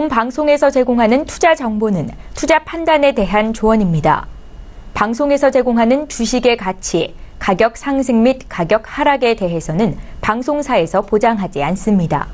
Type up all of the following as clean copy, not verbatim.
방송에서 제공하는 투자 정보는 투자 판단에 대한 조언입니다. 방송에서 제공하는 주식의 가치, 가격 상승 및 가격 하락에 대해서는 방송사에서 보장하지 않습니다.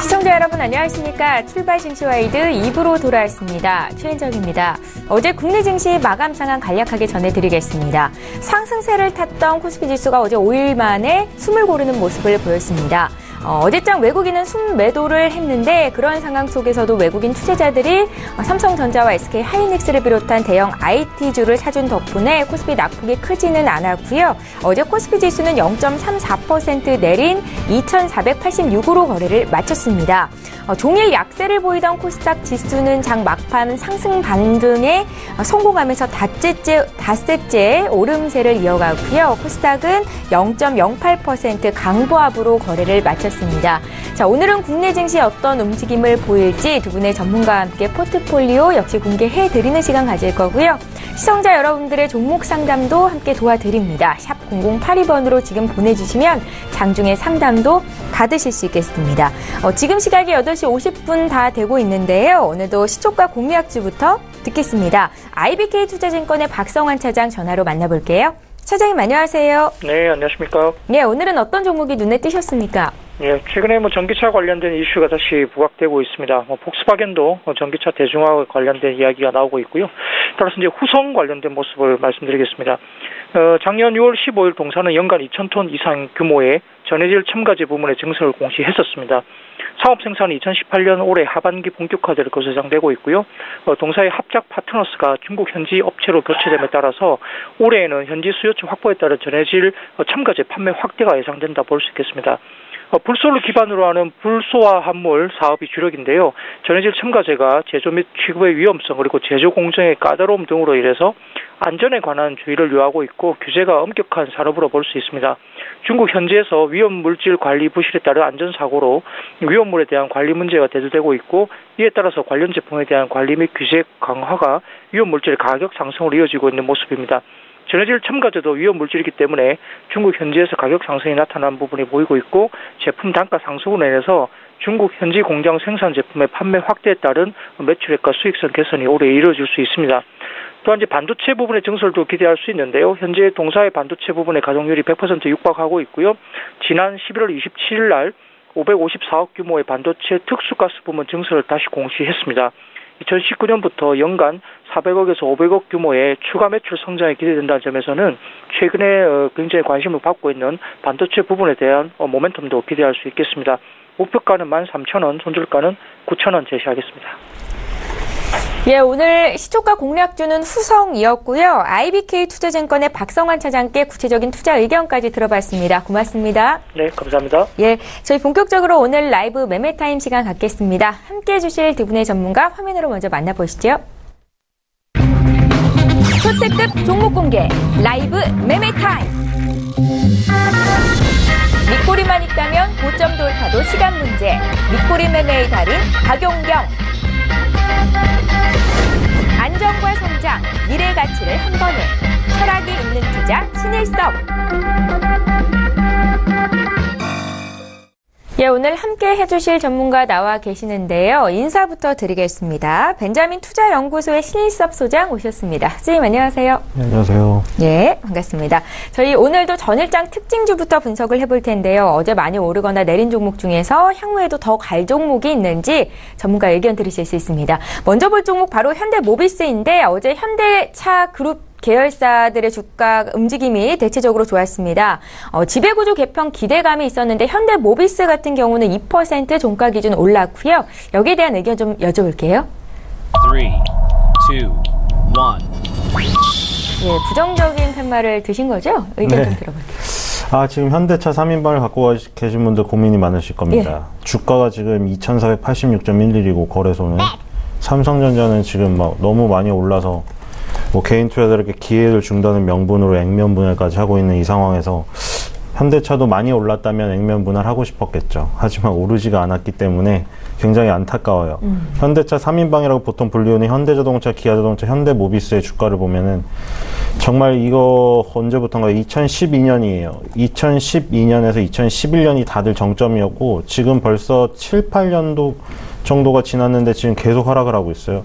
시청자 여러분 안녕하십니까? 출발 증시와이드 2부로 돌아왔습니다. 최인정입니다. 어제 국내 증시 마감 상황 간략하게 전해드리겠습니다. 상승세를 탔던 코스피 지수가 어제 5일 만에 숨을 고르는 모습을 보였습니다. 어제장 외국인은 순매도를 했는데 그런 상황 속에서도 외국인 투자자들이 삼성전자와 SK하이닉스를 비롯한 대형 IT주를 사준 덕분에 코스피 낙폭이 크지는 않았고요. 어제 코스피 지수는 0.34% 내린 2,486으로 거래를 마쳤습니다. 종일 약세를 보이던 코스닥 지수는 장 막판 상승 반등에 성공하면서 닷새째 오름세를 이어가고요. 코스닥은 0.08% 강보합으로 거래를 마쳤습니다. 자, 오늘은 국내 증시 어떤 움직임을 보일지 두 분의 전문가와 함께 포트폴리오 역시 공개해드리는 시간 가질 거고요. 시청자 여러분들의 종목 상담도 함께 도와드립니다. 샵 0082번으로 지금 보내주시면 장중에 상담도 받으실 수 있겠습니다. 지금 시각이 8시 50분 다 되고 있는데요. 오늘도 시초가 공략주부터 듣겠습니다. IBK투자증권의 박성환 차장 전화로 만나볼게요. 차장님 안녕하세요. 네, 안녕하십니까. 네, 오늘은 어떤 종목이 눈에 띄셨습니까? 예, 최근에 전기차 관련된 이슈가 다시 부각되고 있습니다. 폭스바겐도 전기차 대중화와 관련된 이야기가 나오고 있고요. 따라서 이제 후성 관련된 모습을 말씀드리겠습니다. 작년 6월 15일 동사는 연간 2,000톤 이상 규모의 전해질 첨가제 부문의 증설을 공시했었습니다. 사업 생산이 2018년 올해 하반기 본격화될 것으로 예상되고 있고요. 동사의 합작 파트너스가 중국 현지 업체로 교체됨에 따라서 올해에는 현지 수요처 확보에 따른 전해질 첨가제 판매 확대가 예상된다 볼 수 있겠습니다. 불소를 기반으로 하는 불소화 합물 사업이 주력인데요. 전해질 첨가제가 제조 및 취급의 위험성 그리고 제조 공정의 까다로움 등으로 인해서 안전에 관한 주의를 요하고 있고 규제가 엄격한 산업으로 볼 수 있습니다. 중국 현지에서 위험물질 관리 부실에 따른 안전사고로 위험물에 대한 관리 문제가 대두되고 있고 이에 따라서 관련 제품에 대한 관리 및 규제 강화가 위험물질 가격 상승으로 이어지고 있는 모습입니다. 전해질 첨가제도 위험물질이기 때문에 중국 현지에서 가격 상승이 나타난 부분이 보이고 있고 제품 단가 상승으로 인해서 중국 현지 공장 생산 제품의 판매 확대에 따른 매출액과 수익성 개선이 올해 이루어질 수 있습니다. 또한 이제 반도체 부분의 증설도 기대할 수 있는데요. 현재 동사의 반도체 부분의 가동률이 100% 육박하고 있고요. 지난 11월 27일 날 554억 규모의 반도체 특수가스 부문 증설을 다시 공시했습니다. 2019년부터 연간 400억에서 500억 규모의 추가 매출 성장이 기대된다는 점에서는 최근에 굉장히 관심을 받고 있는 반도체 부분에 대한 모멘텀도 기대할 수 있겠습니다. 목표가는 13,000원, 손절가는 9,000원 제시하겠습니다. 예, 오늘 시초가 공략주는 후성이었고요. IBK투자증권의 박성환 차장께 구체적인 투자 의견까지 들어봤습니다. 고맙습니다. 네, 감사합니다. 예, 저희 본격적으로 오늘 라이브 매매타임 시간 갖겠습니다. 함께해 주실 두 분의 전문가 화면으로 먼저 만나보시죠. 초특급 종목 공개 라이브 매매타임. 밑꼬리만 있다면 고점 돌파도 시간 문제. 밑꼬리 매매의 달인 박용경. 안정과 성장, 미래 가치를 한 번에. 철학이 있는 투자 신일성. 예, 오늘 함께 해주실 전문가 나와 계시는데요. 인사부터 드리겠습니다. 벤자민 투자연구소의 신일섭 소장 오셨습니다. 선생님 안녕하세요. 네, 안녕하세요. 예, 반갑습니다. 저희 오늘도 전일장 특징주부터 분석을 해볼 텐데요. 어제 많이 오르거나 내린 종목 중에서 향후에도 더 갈 종목이 있는지 전문가 의견 들으실 수 있습니다. 먼저 볼 종목 바로 현대모비스인데 어제 현대차 그룹 계열사들의 주가 움직임이 대체적으로 좋았습니다. 지배구조 개편 기대감이 있었는데 현대모비스 같은 경우는 2% 종가 기준 올랐고요. 여기에 대한 의견 좀 여쭤볼게요. 3, 2, 1. 예, 부정적인 팻말을 드신 거죠? 의견 좀 들어볼게요. 지금 현대차 3인방을 갖고 계신 분들 고민이 많으실 겁니다. 예. 주가가 지금 2,486.11이고 거래소는 삼성전자는 지금 막 너무 많이 올라서 개인 투자자들에게 기회를 준다는 명분으로 액면 분할까지 하고 있는 이 상황에서 현대차도 많이 올랐다면 액면 분할하고 싶었겠죠. 하지만 오르지가 않았기 때문에 굉장히 안타까워요. 현대차 3인방이라고 보통 불리우는 현대자동차, 기아자동차, 현대모비스의 주가를 보면은 정말 이거 언제부턴가 2012년이에요. 2012년에서 2011년이 다들 정점이었고 지금 벌써 7, 8년도 정도가 지났는데 지금 계속 하락을 하고 있어요.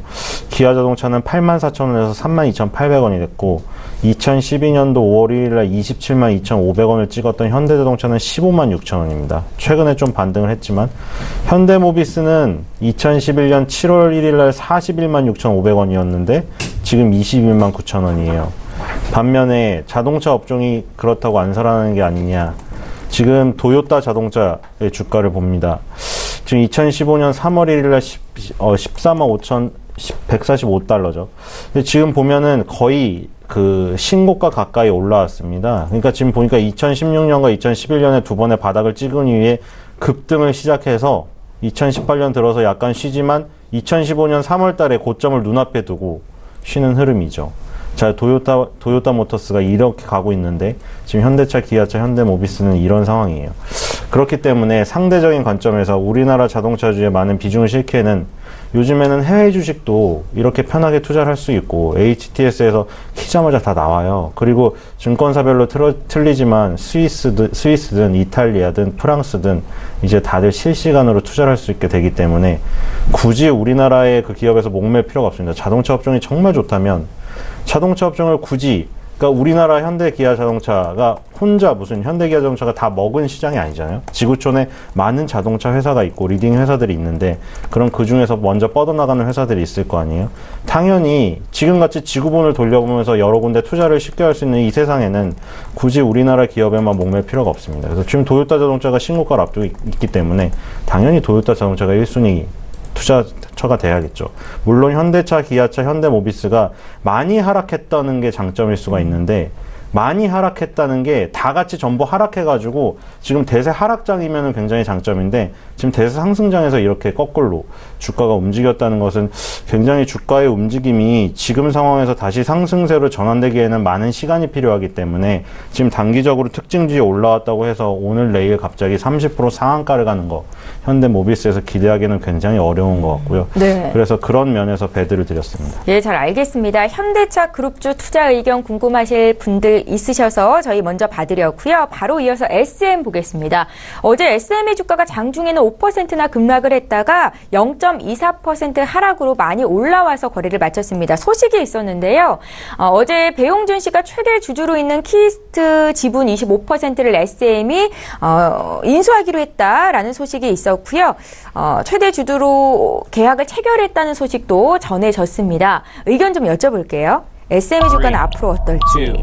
기아자동차는 84,000원에서 32,800원이 됐고 2012년도 5월 1일날 272,500원을 찍었던 현대자동차는 156,000원입니다. 최근에 좀 반등을 했지만 현대모비스는 2011년 7월 1일날 416,500원이었는데 지금 229,000원이에요. 반면에 자동차 업종이 그렇다고 안 살아나는 게 아니냐. 지금 도요타 자동차의 주가를 봅니다. 지금 2015년 3월 1일날 145,145달러죠. 근데 지금 보면은 거의 그 신고가 가까이 올라왔습니다. 그러니까 지금 보니까 2016년과 2011년에 두 번의 바닥을 찍은 이후에 급등을 시작해서 2018년 들어서 약간 쉬지만 2015년 3월 달에 고점을 눈앞에 두고 쉬는 흐름이죠. 자, 도요타 모터스가 이렇게 가고 있는데 지금 현대차, 기아차, 현대모비스는 이런 상황이에요. 그렇기 때문에 상대적인 관점에서 우리나라 자동차주에 많은 비중을 싣기에는 요즘에는 해외 주식도 이렇게 편하게 투자를 할 수 있고 HTS에서 키자마자 다 나와요. 그리고 증권사별로 틀리지만 스위스든 이탈리아든 프랑스든 이제 다들 실시간으로 투자를 할 수 있게 되기 때문에 굳이 우리나라의 그 기업에서 목맬 필요가 없습니다. 자동차 업종이 정말 좋다면 자동차 업종을 굳이, 그러니까 우리나라 현대 기아 자동차가 혼자 무슨 현대 기아 자동차가 다 먹은 시장이 아니잖아요. 지구촌에 많은 자동차 회사가 있고 리딩 회사들이 있는데 그럼 그 중에서 먼저 뻗어나가는 회사들이 있을 거 아니에요. 당연히 지금같이 지구본을 돌려보면서 여러 군데 투자를 쉽게 할 수 있는 이 세상에는 굳이 우리나라 기업에만 목맬 필요가 없습니다. 그래서 지금 도요타 자동차가 신고가를 앞두고 있기 때문에 당연히 도요타 자동차가 1순위 투자처가 돼야겠죠. 물론 현대차, 기아차, 현대모비스가 많이 하락했다는 게 장점일 수가 있는데 많이 하락했다는 게 다 같이 전부 하락해가지고 지금 대세 하락장이면 굉장히 장점인데 지금 대세 상승장에서 이렇게 거꾸로 주가가 움직였다는 것은 굉장히 주가의 움직임이 지금 상황에서 다시 상승세로 전환되기에는 많은 시간이 필요하기 때문에 지금 단기적으로 특징주에 올라왔다고 해서 오늘 내일 갑자기 30% 상한가를 가는 거 현대모비스에서 기대하기는 굉장히 어려운 것 같고요. 네. 그래서 그런 면에서 배드를 드렸습니다. 예, 잘 알겠습니다. 현대차 그룹주 투자 의견 궁금하실 분들 있으셔서 저희 먼저 봐드렸고요. 바로 이어서 SM 보겠습니다. 어제 SM의 주가가 장중에는 5%나 급락을 했다가 0.24% 하락으로 많이 올라와서 거래를 마쳤습니다. 소식이 있었는데요. 어제 배용준 씨가 최대 주주로 있는 키스트 지분 25%를 SM이 인수하기로 했다라는 소식이 있었고요. 최대 주주로 계약을 체결했다는 소식도 전해졌습니다. 의견 좀 여쭤볼게요. SM의 주가는 앞으로 어떨지.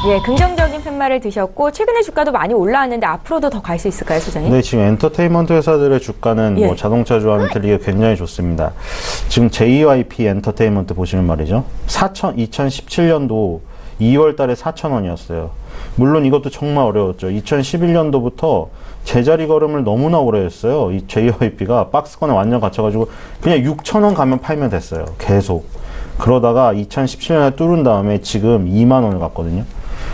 예, 긍정적인 팻말을 드셨고 최근에 주가도 많이 올라왔는데 앞으로도 더 갈 수 있을까요, 소장님? 네, 지금 엔터테인먼트 회사들의 주가는 뭐 자동차주와는 틀리게 굉장히 좋습니다. 지금 JYP 엔터테인먼트 보시면 말이죠. 2017년도 2월 달에 4,000원이었어요. 물론 이것도 정말 어려웠죠. 2011년도부터 제자리 걸음을 너무나 오래 했어요. 이 JYP가 박스권에 완전 갇혀가지고 그냥 6,000원 가면 팔면 됐어요. 계속. 그러다가 2017년에 뚫은 다음에 지금 2만 원을 갔거든요.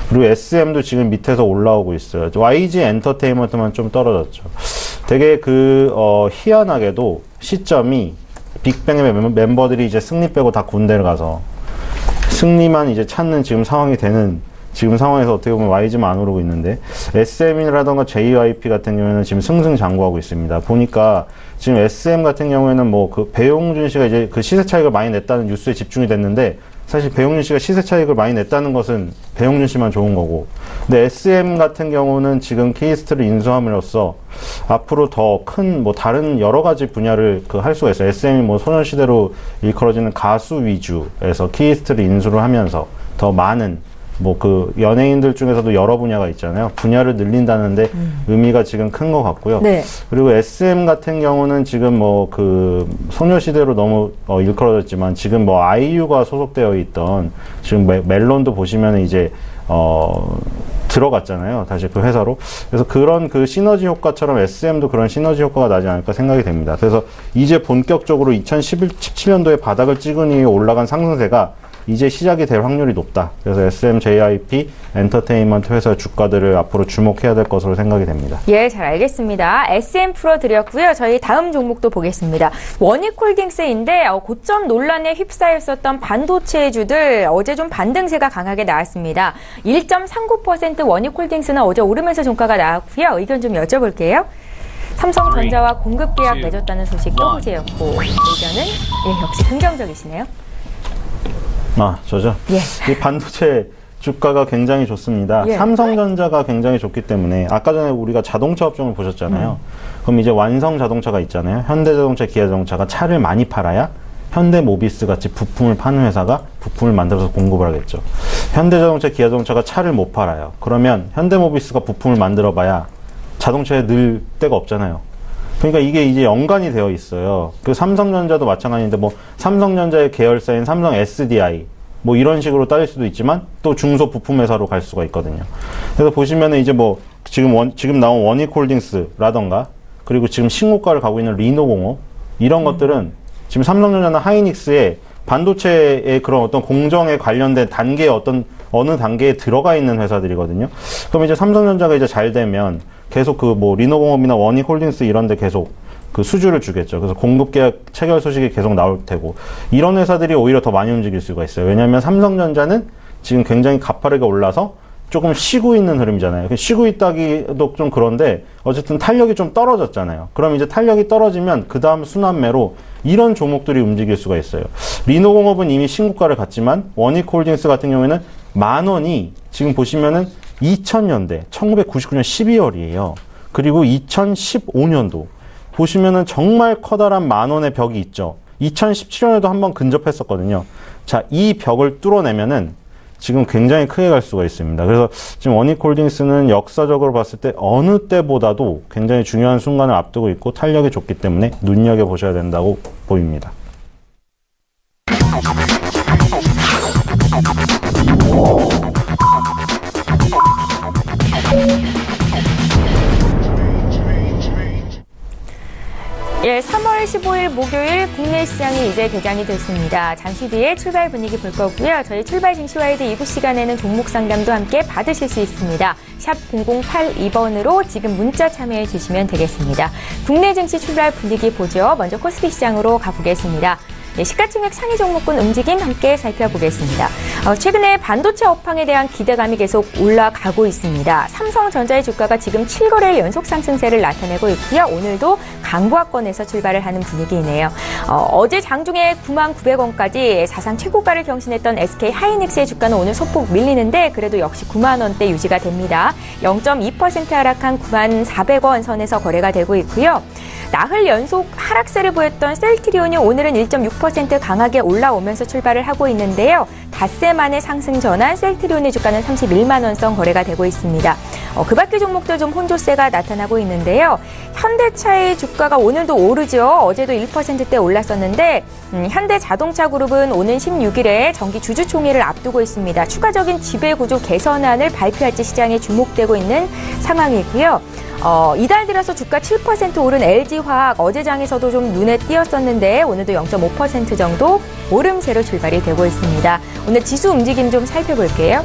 그리고 SM도 지금 밑에서 올라오고 있어요. YG 엔터테인먼트만 좀 떨어졌죠. 되게 희한하게도 시점이 빅뱅의 멤버들이 이제 승리 빼고 다 군대를 가서 승리만 이제 찾는 지금 상황이 되는 지금 상황에서 어떻게 보면 YG만 안 오르고 있는데 SM이라던가 JYP 같은 경우에는 지금 승승장구하고 있습니다. 보니까 지금 SM 같은 경우에는 뭐 그 배용준 씨가 이제 그 시세 차익을 많이 냈다는 뉴스에 집중이 됐는데 사실 배용준 씨가 시세 차익을 많이 냈다는 것은 배용준 씨만 좋은 거고 근데 SM 같은 경우는 지금 키스트를 인수함으로써 앞으로 더 큰 뭐 다른 여러 가지 분야를 할 수가 있어요. SM이 뭐 소녀시대로 일컬어지는 가수 위주에서 키스트를 인수를 하면서 더 많은 뭐 그 연예인들 중에서도 여러 분야가 있잖아요. 분야를 늘린다는데 의미가 지금 큰 것 같고요. 네. 그리고 SM 같은 경우는 지금 뭐 그 소녀시대로 너무 일컬어졌지만 지금 뭐 아이유가 소속되어 있던 지금 멜론도 보시면 이제 들어갔잖아요. 다시 그 회사로. 그래서 그런 그 시너지 효과처럼 SM도 그런 시너지 효과가 나지 않을까 생각이 됩니다. 그래서 이제 본격적으로 2017년도에 바닥을 찍은 이후에 올라간 상승세가 이제 시작이 될 확률이 높다. 그래서 SMJIP 엔터테인먼트 회사 주가들을 앞으로 주목해야 될 것으로 생각이 됩니다. 예, 잘 알겠습니다. SM 풀어드렸고요. 저희 다음 종목도 보겠습니다. 원익홀딩스인데 고점 논란에 휩싸였었던 반도체주들 어제 좀 반등세가 강하게 나왔습니다. 1.39% 원익홀딩스는 어제 오르면서 종가가 나왔고요. 의견 좀 여쭤볼게요. 삼성전자와 공급 계약 맺었다는 소식도 호재였고 의견은 역시 긍정적이시네요. 저죠? 예. 이 반도체 주가가 굉장히 좋습니다. 예. 삼성전자가 굉장히 좋기 때문에 아까 전에 우리가 자동차 업종을 보셨잖아요. 그럼 이제 완성 자동차가 있잖아요. 현대자동차, 기아자동차가 차를 많이 팔아야 현대모비스 같이 부품을 파는 회사가 부품을 만들어서 공급을 하겠죠. 현대자동차, 기아자동차가 차를 못 팔아요. 그러면 현대모비스가 부품을 만들어봐야 자동차에 늘 데가 없잖아요. 그러니까 이게 이제 연관이 되어 있어요. 그 삼성전자도 마찬가지인데 뭐 삼성전자의 계열사인 삼성 SDI 뭐 이런 식으로 따질 수도 있지만 또 중소 부품 회사로 갈 수가 있거든요. 그래서 보시면은 이제 뭐 지금 나온 원익홀딩스라던가 그리고 지금 신고가를 가고 있는 리노공업 이런 것들은 지금 삼성전자나 하이닉스의 반도체의 그런 어떤 공정에 관련된 단계의 어느 단계에 들어가 있는 회사들이거든요. 그럼 이제 삼성전자가 이제 잘 되면 계속 그 뭐 리노공업이나 원익홀딩스 이런 데 계속 그 수주를 주겠죠. 그래서 공급 계약 체결 소식이 계속 나올 테고 이런 회사들이 오히려 더 많이 움직일 수가 있어요. 왜냐하면 삼성전자는 지금 굉장히 가파르게 올라서 조금 쉬고 있는 흐름이잖아요. 쉬고 있다기도 좀 그런데 어쨌든 탄력이 좀 떨어졌잖아요. 그럼 이제 탄력이 떨어지면 그 다음 순환매로 이런 종목들이 움직일 수가 있어요. 리노공업은 이미 신고가를 갔지만 원익홀딩스 같은 경우에는 10,000원이 지금 보시면은 2000년대 1999년 12월이에요. 그리고 2015년도 보시면은 정말 커다란 10,000원의 벽이 있죠. 2017년에도 한번 근접했었거든요. 자, 이 벽을 뚫어내면은 지금 굉장히 크게 갈 수가 있습니다. 그래서 지금 원익홀딩스는 역사적으로 봤을 때 어느 때보다도 굉장히 중요한 순간을 앞두고 있고 탄력이 좋기 때문에 눈여겨보셔야 된다고 보입니다. 예, 3월 15일 목요일 국내 시장이 이제 개장이 됐습니다. 잠시 뒤에 출발 분위기 볼 거고요. 저희 출발 증시와이드 2부 시간에는 종목 상담도 함께 받으실 수 있습니다. 샵 0082번으로 지금 문자 참여해 주시면 되겠습니다. 국내 증시 출발 분위기 보죠. 먼저 코스피 시장으로 가보겠습니다. 네, 시가총액 상위 종목군 움직임 함께 살펴보겠습니다. 최근에 반도체 업황에 대한 기대감이 계속 올라가고 있습니다. 삼성전자의 주가가 지금 7거래일 연속 상승세를 나타내고 있고요. 오늘도 강보합권에서 출발을 하는 분위기이네요. 어제 장중에 99,900원까지 사상 최고가를 경신했던 SK 하이닉스의 주가는 오늘 소폭 밀리는데 그래도 역시 90,000원대 유지가 됩니다. 0.2% 하락한 94,000원 선에서 거래가 되고 있고요. 나흘 연속 하락세를 보였던 셀트리온이 오늘은 1.6% 강하게 올라오면서 출발을 하고 있는데요. 닷새 만에 상승 전환 셀트리온의 주가는 31만 원선 거래가 되고 있습니다. 그 밖의 종목들 좀 혼조세가 나타나고 있는데요. 현대차의 주가가 오늘도 오르죠. 어제도 1%대 올랐었는데 현대자동차그룹은 오는 16일에 정기 주주총회를 앞두고 있습니다. 추가적인 지배구조 개선안을 발표할지 시장에 주목되고 있는 상황이고요. 이달 들어서 주가 7% 오른 LG화학 어제장에서도 좀 눈에 띄었었는데 오늘도 0.5% 정도 오름세로 출발이 되고 있습니다. 오늘 지수 움직임 좀 살펴볼게요.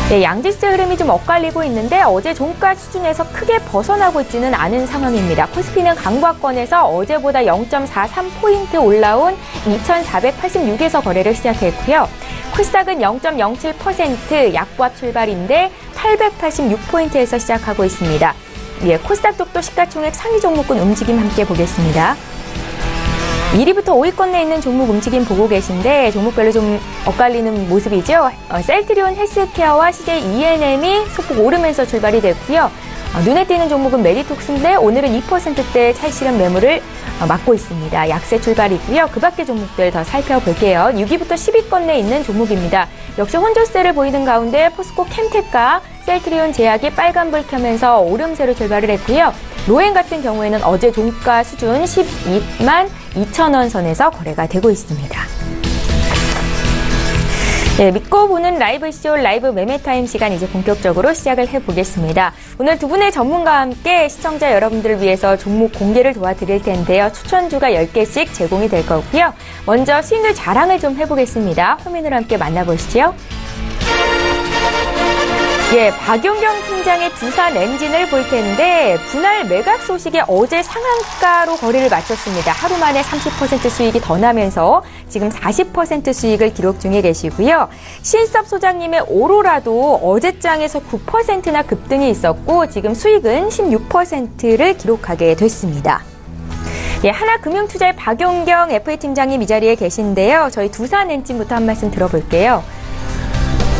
네, 양지수 흐름이 좀 엇갈리고 있는데 어제 종가 수준에서 크게 벗어나고 있지는 않은 상황입니다. 코스피는 강보합권에서 어제보다 0.43포인트 올라온 2,486에서 거래를 시작했고요. 코스닥은 0.07% 약보합 출발인데 886포인트에서 시작하고 있습니다. 예, 코스닥 쪽도 시가총액 상위 종목군 움직임 함께 보겠습니다. 1위부터 5위권 내에 있는 종목 움직임 보고 계신데 종목별로 좀 엇갈리는 모습이죠. 셀트리온 헬스케어와 CJ ENM이 소폭 오르면서 출발이 됐고요. 눈에 띄는 종목은 메디톡스인데 오늘은 2%대 차익실현 매물을 막고 있습니다. 약세 출발이고요. 그 밖의 종목들 더 살펴볼게요. 6위부터 10위권 내에 있는 종목입니다. 역시 혼조세를 보이는 가운데 포스코 캠텍과 셀트리온 제약이 빨간불 켜면서 오름세로 출발을 했고요. 로엔 같은 경우에는 어제 종가 수준 12만 2천 원 선에서 거래가 되고 있습니다. 네, 믿고 보는 라이브쇼 라이브 매매타임 시간 이제 본격적으로 시작을 해보겠습니다. 오늘 두 분의 전문가와 함께 시청자 여러분들을 위해서 종목 공개를 도와드릴 텐데요. 추천주가 10개씩 제공이 될 거고요. 먼저 수익률 자랑을 좀 해보겠습니다. 화면으로 함께 만나보시죠. 예, 박용경 팀장의 두산 엔진을 볼 텐데 분할 매각 소식에 어제 상한가로 거래를 마쳤습니다. 하루 만에 30% 수익이 더 나면서 지금 40% 수익을 기록 중에 계시고요. 신섭 소장님의 오로라도 어제장에서 9%나 급등이 있었고 지금 수익은 16%를 기록하게 됐습니다. 예, 하나금융투자의 박용경 FA 팀장님 이 자리에 계신데요. 저희 두산 엔진부터 한 말씀 들어볼게요.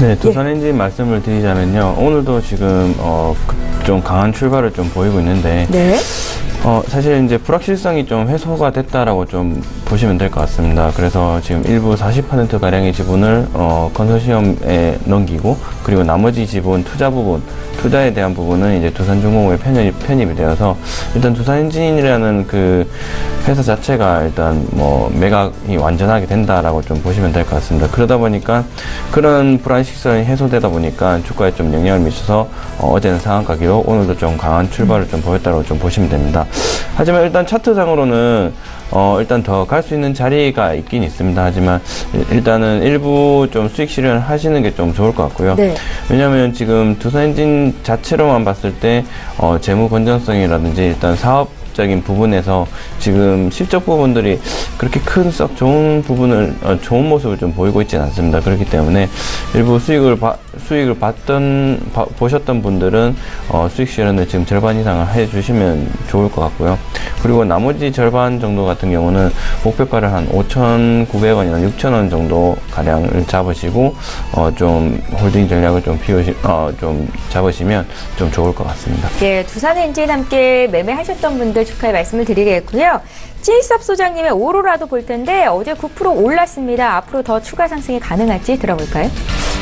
네, 두산 엔진 말씀을 드리자면요. 오늘도 지금 좀 강한 출발을 좀 보이고 있는데 네. 사실 이제 불확실성이 좀 해소가 됐다라고 좀 보시면 될 것 같습니다. 그래서 지금 일부 40% 가량의 지분을 컨소시엄에 넘기고 그리고 나머지 지분 투자에 대한 부분은 이제 두산중공업에 편입이 되어서 일단 두산엔진이라는 그 회사 자체가 일단 뭐 매각이 완전하게 된다라고 좀 보시면 될 것 같습니다. 그러다 보니까 그런 불안식성이 해소되다 보니까 주가에 좀 영향을 미쳐서 어제는 상한가기로 오늘도 좀 강한 출발을 좀 보였다고 좀 보시면 됩니다. 하지만 일단 차트상으로는 일단 더 갈 수 있는 자리가 있긴 있습니다. 하지만 일단은 일부 좀 수익 실현을 하시는 게 좀 좋을 것 같고요. 네. 왜냐하면 지금 두산엔진 자체로만 봤을 때 재무 건전성이라든지 일단 사업적인 부분에서 지금 실적 부분들이 그렇게 큰 썩 좋은 부분을 좋은 모습을 좀 보이고 있지는 않습니다. 그렇기 때문에 일부 수익을 보셨던 분들은 수익 실현을 지금 절반 이상을 해주시면 좋을 것 같고요. 그리고 나머지 절반 정도 같은 경우는 목표가를 한 5,900원이나 6,000원 정도 가량을 잡으시고 좀 홀딩 전략을 좀 잡으시면 좀 좋을 것 같습니다. 예, 두산 엔진 함께 매매하셨던 분들 축하의 말씀을 드리겠고요. 신섭 소장님의 오로라도 볼 텐데 어제 9% 올랐습니다. 앞으로 더 추가 상승이 가능할지 들어볼까요?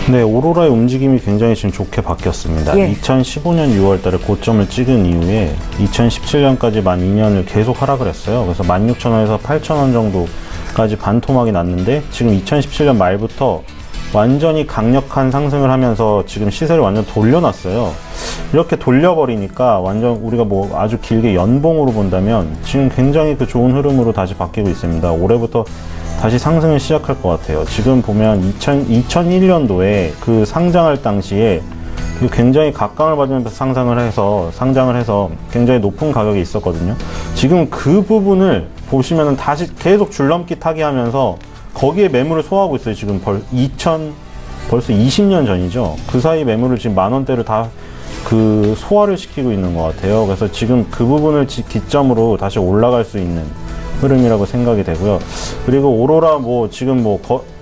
네, 오로라의 움직임이 굉장히 지금 좋게 바뀌었습니다. 예. 2015년 6월 달에 고점을 찍은 이후에 2017년까지 만 2년을 계속 하락을 했어요. 그래서 16,000원에서 8,000원 정도까지 반토막이 났는데 지금 2017년 말부터 완전히 강력한 상승을 하면서 지금 시세를 완전 돌려놨어요. 이렇게 돌려버리니까 완전 우리가 뭐 아주 길게 연봉으로 본다면 지금 굉장히 그 좋은 흐름으로 다시 바뀌고 있습니다. 올해부터 다시 상승을 시작할 것 같아요. 지금 보면 2001년도에 그 상장할 당시에 굉장히 각광을 받으면서 상장을 해서 굉장히 높은 가격이 있었거든요. 지금 그 부분을 보시면은 다시 계속 줄넘기 타기 하면서 거기에 매물을 소화하고 있어요. 지금 벌써 20년 전이죠. 그 사이 매물을 지금 만원대를 다 그 소화를 시키고 있는 것 같아요. 그래서 지금 그 부분을 기점으로 다시 올라갈 수 있는 흐름이라고 생각이 되고요. 그리고 오로라 지금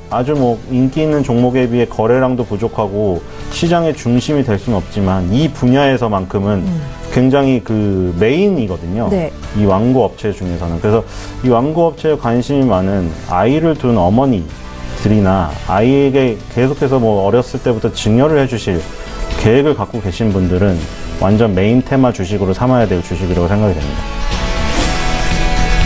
아주 인기 있는 종목에 비해 거래량도 부족하고 시장의 중심이 될 수는 없지만 이 분야에서만큼은 굉장히 그 메인이거든요. 네. 이 완구 업체 중에서는. 그래서 이 완구 업체에 관심이 많은 아이를 둔 어머니들이나 아이에게 계속해서 어렸을 때부터 증여를 해주실 계획을 갖고 계신 분들은 완전 메인 테마 주식으로 삼아야 될 주식이라고 생각이 됩니다.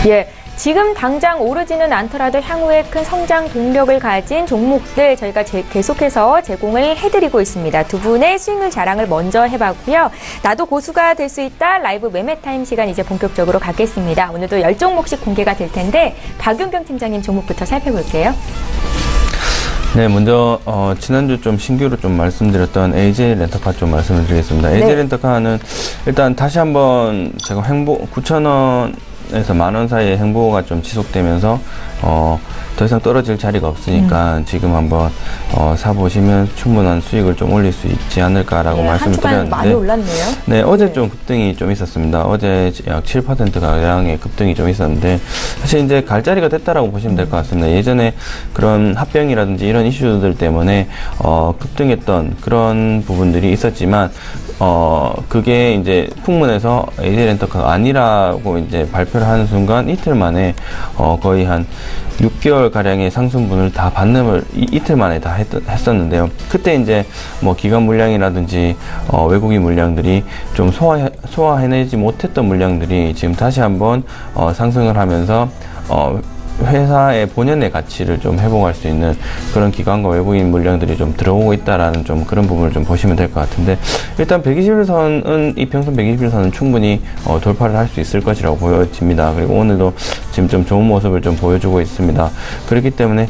예. 지금 당장 오르지는 않더라도 향후에 큰 성장 동력을 가진 종목들 저희가 계속해서 제공을 해드리고 있습니다. 두 분의 수익률 자랑을 먼저 해봤고요. 나도 고수가 될 수 있다 라이브 매매타임 시간 이제 본격적으로 갖겠습니다. 오늘도 10종목씩 공개가 될 텐데 박용경 팀장님 종목부터 살펴볼게요. 네, 먼저 지난주 좀 신규로 좀 말씀드렸던 AJ 렌터카 좀 말씀을 드리겠습니다. 네. AJ 렌터카는 일단 다시 한번 제가 9,000원에서 만원 사이의 행보가 좀 지속되면서 더 이상 떨어질 자리가 없으니까 지금 한번 사보시면 충분한 수익을 좀 올릴 수 있지 않을까라고 말씀을 드렸는데 많이 올랐네요. 네, 어제 좀 급등이 좀 있었습니다. 어제 약 7% 가량의 급등이 좀 있었는데 사실 이제 갈 자리가 됐다라고 보시면 될 것 같습니다. 예전에 그런 합병이라든지 이런 이슈들 때문에 급등했던 그런 부분들이 있었지만 그게 이제 풍문에서 AJ 렌터카가 아니라고 이제 발표를 하는 순간 이틀 만에 거의 한 6개월 가량의 상승분을 다 반납을 이틀 만에 다 했었는데요. 그때 이제 기관 물량이라든지 외국인 물량들이 좀 소화해내지 못했던 물량들이 지금 다시 한번 상승을 하면서 회사의 본연의 가치를 좀 회복할 수 있는 그런 기관과 외국인 물량들이 좀 들어오고 있다라는 좀 그런 부분을 좀 보시면 될 것 같은데, 일단 121선은 이평선 121선은 충분히 돌파를 할 수 있을 것이라고 보여집니다. 그리고 오늘도 지금 좀 좋은 모습을 좀 보여주고 있습니다. 그렇기 때문에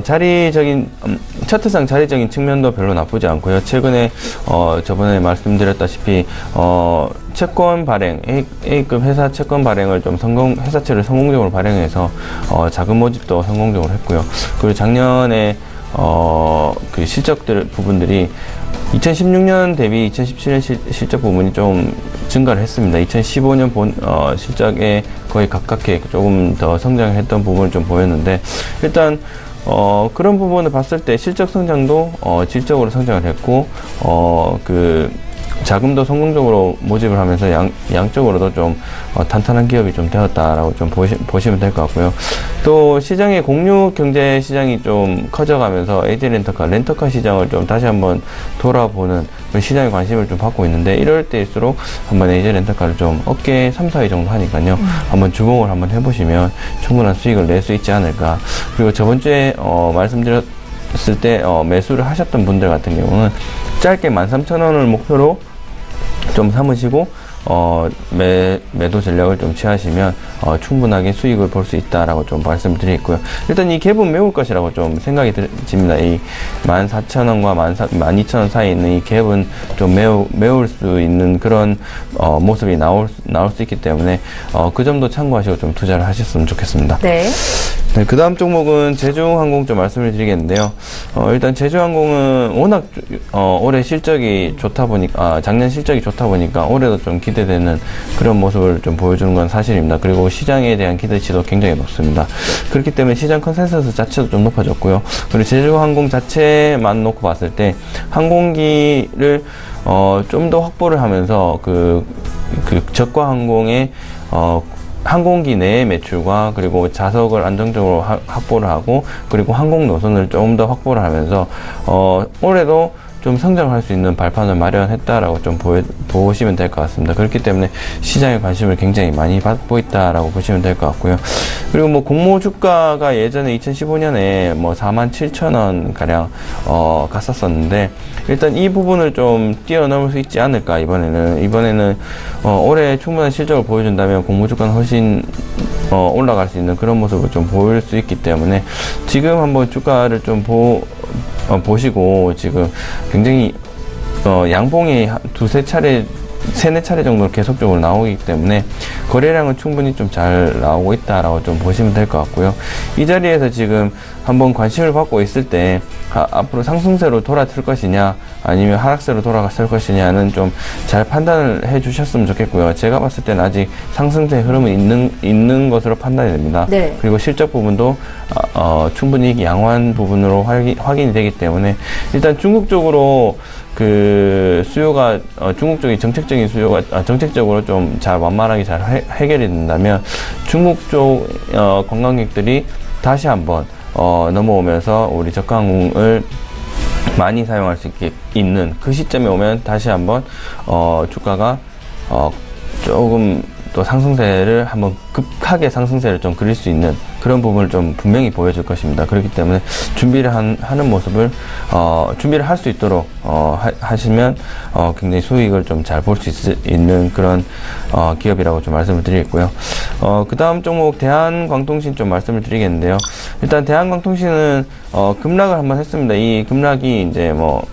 자리적인 차트상 자리적인 측면도 별로 나쁘지 않고요. 최근에 저번에 말씀드렸다시피 채권 발행, A급 회사 채권 발행을 좀 회사채를 성공적으로 발행해서 자금 모집도 성공적으로 했고요. 그리고 작년에 그 실적들 부분들이 2016년 대비 2017년 실적 부분이 좀 증가를 했습니다. 2015년 실적에 거의 가깝게 조금 더 성장을 했던 부분을 좀 보였는데, 일단 그런 부분을 봤을 때 실적 성장도 질적으로 성장을 했고, 자금도 성공적으로 모집을 하면서 양적으로도 좀 탄탄한 기업이 좀 되었다라고 좀 보시면 될 것 같고요. 또 시장의 공유 경제 시장이 좀 커져가면서 AJ 렌터카 시장을 좀 다시 한번 돌아보는 그런 시장의 관심을 좀 받고 있는데, 이럴 때일수록 한번 AJ 렌터카를 좀 어깨 3, 4위 정도 하니까요. 한번 주목을 한번 해보시면 충분한 수익을 낼 수 있지 않을까. 그리고 저번 주에 말씀드렸을 때 매수를 하셨던 분들 같은 경우는 짧게 13,000원을 목표로 좀 삼으시고 매도 전략을 좀 취하시면 충분하게 수익을 볼 수 있다라고 좀 말씀드리겠고요. 일단 이 갭은 메울 것이라고 좀 생각이 듭니다. 이 14,000원과 12,000원 사이에 있는 이 갭은 좀 메울 수 있는 그런 모습이 나올 수 있기 때문에 그 점도 참고하시고 좀 투자를 하셨으면 좋겠습니다. 네. 네, 그 다음 종목은 제주항공 좀 말씀을 드리겠는데요. 일단 제주항공은 워낙 올해 실적이 좋다 보니까, 작년 실적이 좋다 보니까 올해도 좀 기대되는 그런 모습을 좀 보여주는 건 사실입니다. 그리고 시장에 대한 기대치도 굉장히 높습니다. 그렇기 때문에 시장 컨센서스 자체도 좀 높아졌고요. 그리고 제주항공 자체만 놓고 봤을 때 항공기를 좀 더 확보를 하면서 그 저가 항공의 항공기 내의 매출과 그리고 자석을 안정적으로 확보를 하고, 그리고 항공 노선을 좀 더 확보를 하면서 올해도 좀 성장할 수 있는 발판을 마련했다라고 좀 보시면 될 것 같습니다. 그렇기 때문에 시장의 관심을 굉장히 많이 받고 있다라고 보시면 될 것 같고요. 그리고 뭐 공모 주가가 예전에 2015년에 뭐 47,000원 가량 갔었었는데, 일단 이 부분을 좀 뛰어넘을 수 있지 않을까. 이번에는 올해 충분한 실적을 보여준다면 공모 주가는 훨씬 올라갈 수 있는 그런 모습을 좀 보일 수 있기 때문에, 지금 한번 주가를 좀 보시고, 지금 굉장히 양봉이 두세 차례, 세네 차례 정도 계속적으로 나오기 때문에 거래량은 충분히 좀 잘 나오고 있다라고 좀 보시면 될 것 같고요. 이 자리에서 지금 한번 관심을 받고 있을 때 앞으로 상승세로 돌아설 것이냐 아니면 하락세로 돌아갔을 것이냐는 좀 잘 판단을 해 주셨으면 좋겠고요. 제가 봤을 때는 아직 상승세 흐름은 있는 것으로 판단이 됩니다. 네. 그리고 실적 부분도 충분히 양호한 부분으로 확인이 되기 때문에, 일단 중국 쪽으로 그 수요가 중국 쪽이 정책적인 수요가 정책적으로 좀 잘 완만하게 잘 해결이 된다면 중국 쪽 관광객들이 다시 한번 넘어오면서 우리 저가항공을 많이 사용할 수 있는 그 시점에 오면 다시 한번 주가가 조금 또 상승세를 한번 급하게 상승세를 좀 그릴 수 있는 그런 부분을 좀 분명히 보여줄 것입니다. 그렇기 때문에 준비를 하는 모습을 준비를 할 수 있도록 하시면 굉장히 수익을 좀 잘 볼 수 있는 그런 기업이라고 좀 말씀을 드리겠고요. 그 다음 종목 대한광통신 좀 말씀을 드리겠는데요. 일단 대한광통신은 급락을 한번 했습니다. 이 급락이 이제 뭐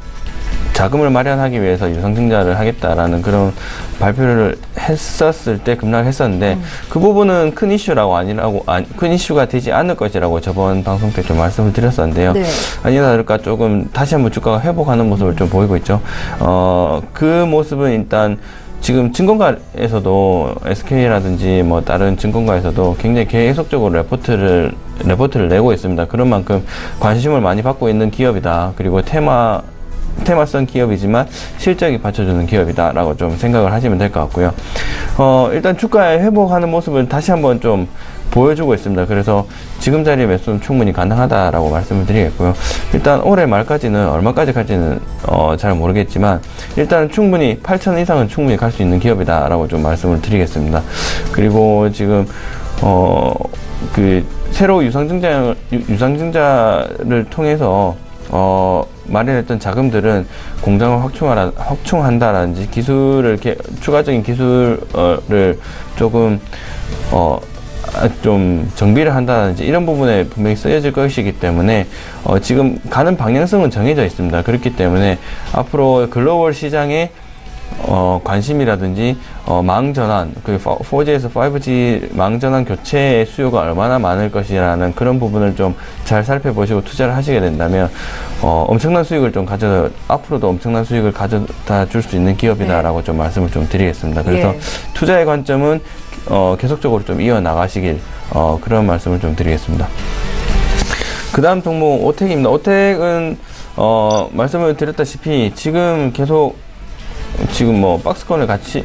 자금을 마련하기 위해서 유상증자를 하겠다라는 그런 발표를 했었을 때 급락했었는데, 그 부분은 큰 이슈가 되지 않을 것이라고 저번 방송 때 좀 말씀을 드렸었는데요. 네. 아니나 다를까 조금 다시 한번 주가가 회복하는 모습을 좀 보이고 있죠. 그 모습은 일단 지금 증권가에서도 SK라든지 뭐 다른 증권가에서도 굉장히 계속적으로 레포트를 내고 있습니다. 그런 만큼 관심을 많이 받고 있는 기업이다. 그리고 테마성 기업이지만 실적이 받쳐주는 기업이다 라고 좀 생각을 하시면 될 것 같고요. 일단 주가에 회복하는 모습을 다시 한번 좀 보여주고 있습니다. 그래서 지금 자리에 매수는 충분히 가능하다라고 말씀을 드리겠고요. 일단 올해 말까지는 얼마까지 갈지는 잘 모르겠지만 일단 충분히 8,000원 이상은 충분히 갈 수 있는 기업이다 라고 좀 말씀을 드리겠습니다. 그리고 지금 새로 유상증자를 통해서 마련했던 자금들은 공장을 확충한다라든지 추가적인 기술을 조금 좀 정비를 한다든지 이런 부분에 분명히 쓰여질 것이기 때문에 지금 가는 방향성은 정해져 있습니다. 그렇기 때문에 앞으로 글로벌 시장에 관심이라든지 망 전환, 4G에서 5G 망 전환 교체의 수요가 얼마나 많을 것이라는 그런 부분을 좀 잘 살펴보시고 투자를 하시게 된다면 엄청난 수익을 앞으로도 엄청난 수익을 가져다 줄 수 있는 기업이다라고 좀 말씀을 좀 드리겠습니다. 그래서 투자의 관점은 계속적으로 좀 이어나가시길 그런 말씀을 좀 드리겠습니다. 그 다음 종목 오텍입니다. 오텍은 말씀을 드렸다시피 지금 뭐 박스권을 같이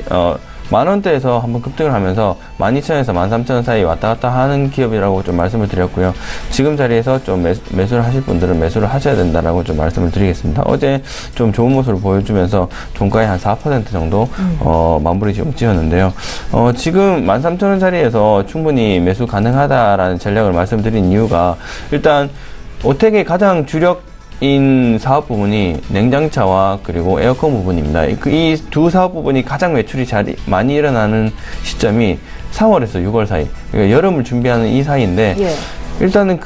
만원대에서 한번 급등을 하면서 12,000원에서 13,000원 사이 왔다 갔다 하는 기업이라고 좀 말씀을 드렸고요. 지금 자리에서 좀 매수를 하실 분들은 매수를 하셔야 된다라고 좀 말씀을 드리겠습니다. 어제 좀 좋은 모습을 보여주면서 종가의 한 4% 정도 마무리 좀 지었는데요. 지금 13,000원 자리에서 충분히 매수 가능하다라는 전략을 말씀드린 이유가 일단 오텍의 가장 주력인 사업 부분이 냉장차와 그리고 에어컨 부분입니다. 이 두 사업 부분이 가장 매출이 많이 일어나는 시점이 4월에서 6월 사이, 그러니까 여름을 준비하는 이 사이인데 일단은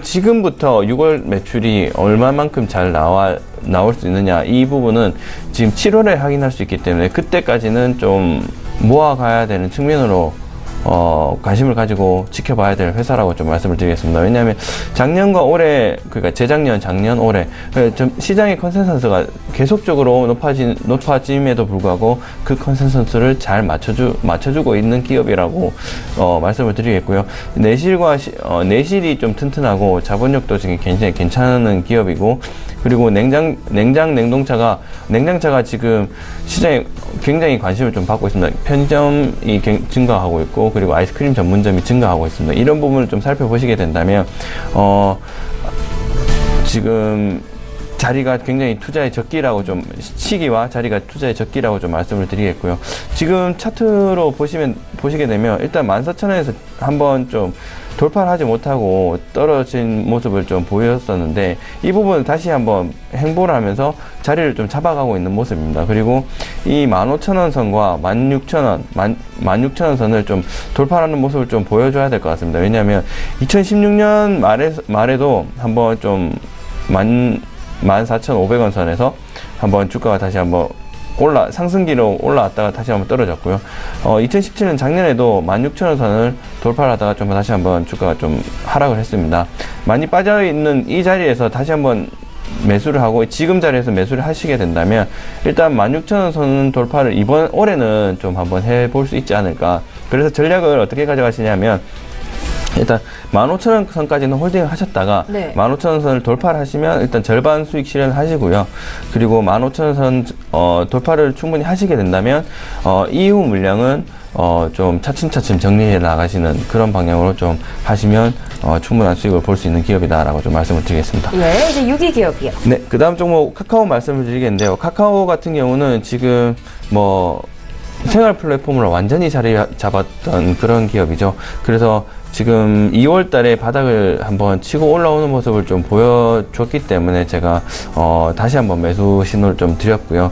지금부터 6월 매출이 얼마만큼 잘 나올 수 있느냐, 이 부분은 지금 7월에 확인할 수 있기 때문에 그때까지는 좀 모아가야 되는 측면으로 관심을 가지고 지켜봐야 될 회사라고 좀 말씀을 드리겠습니다. 왜냐하면 작년과 올해, 그러니까 재작년, 작년, 올해 시장의 컨센서스가 계속적으로 높아짐에도 불구하고 그 컨센서스를 잘 맞춰주고 있는 기업이라고 말씀을 드리겠고요. 내실이 좀 튼튼하고 자본력도 지금 굉장히 괜찮은 기업이고, 그리고 냉장차가 지금 시장에 굉장히 관심을 좀 받고 있습니다. 편의점이 증가하고 있고, 그리고 아이스크림 전문점이 증가하고 있습니다. 이런 부분을 좀 살펴보시게 된다면 지금 자리가 굉장히 투자에 적기라고 좀, 시기와 자리가 투자에 적기라고 좀 말씀을 드리겠고요. 지금 차트로 보시게 되면 일단 14,000원에서 한번 좀 돌파를 하지 못하고 떨어진 모습을 좀 보였었는데, 이 부분을 다시 한번 행보를 하면서 자리를 좀 잡아가고 있는 모습입니다. 그리고 이 15,000원 선과 16,000원 선을 좀 돌파하는 모습을 좀 보여줘야 될 것 같습니다. 왜냐하면 2016년 말에도 한번 좀 14,500원 선에서 한번 주가가 다시 한번 상승기로 올라왔다가 다시 한번 떨어졌고요. 2017년 작년에도 16,000원 선을 돌파를 하다가 좀 다시 한번 주가가 좀 하락을 했습니다. 많이 빠져있는 이 자리에서 다시 한번 매수를 하고 지금 자리에서 매수를 하시게 된다면 일단 16,000원 선 돌파를 이번 올해는 좀 한번 해볼 수 있지 않을까. 그래서 전략을 어떻게 가져가시냐면, 일단 15,000원 선까지는 홀딩을 하셨다가 15,000원 선을 돌파를 하시면 일단 절반 수익 실현을 하시고요. 그리고 15,000원 선 돌파를 충분히 하시게 된다면 이후 물량은 좀 차츰차츰 정리해 나가시는 그런 방향으로 좀 하시면 충분한 수익을 볼 수 있는 기업이다라고 좀 말씀을 드리겠습니다. 예, 이제 6위 기업이요. 네, 그 다음 종목 카카오 말씀을 드리겠는데요. 카카오 같은 경우는 지금 생활 플랫폼으로 완전히 자리 잡았던 그런 기업이죠. 그래서 지금 2월 달에 바닥을 한번 치고 올라오는 모습을 좀 보여줬기 때문에 제가 다시 한번 매수 신호를 좀 드렸고요.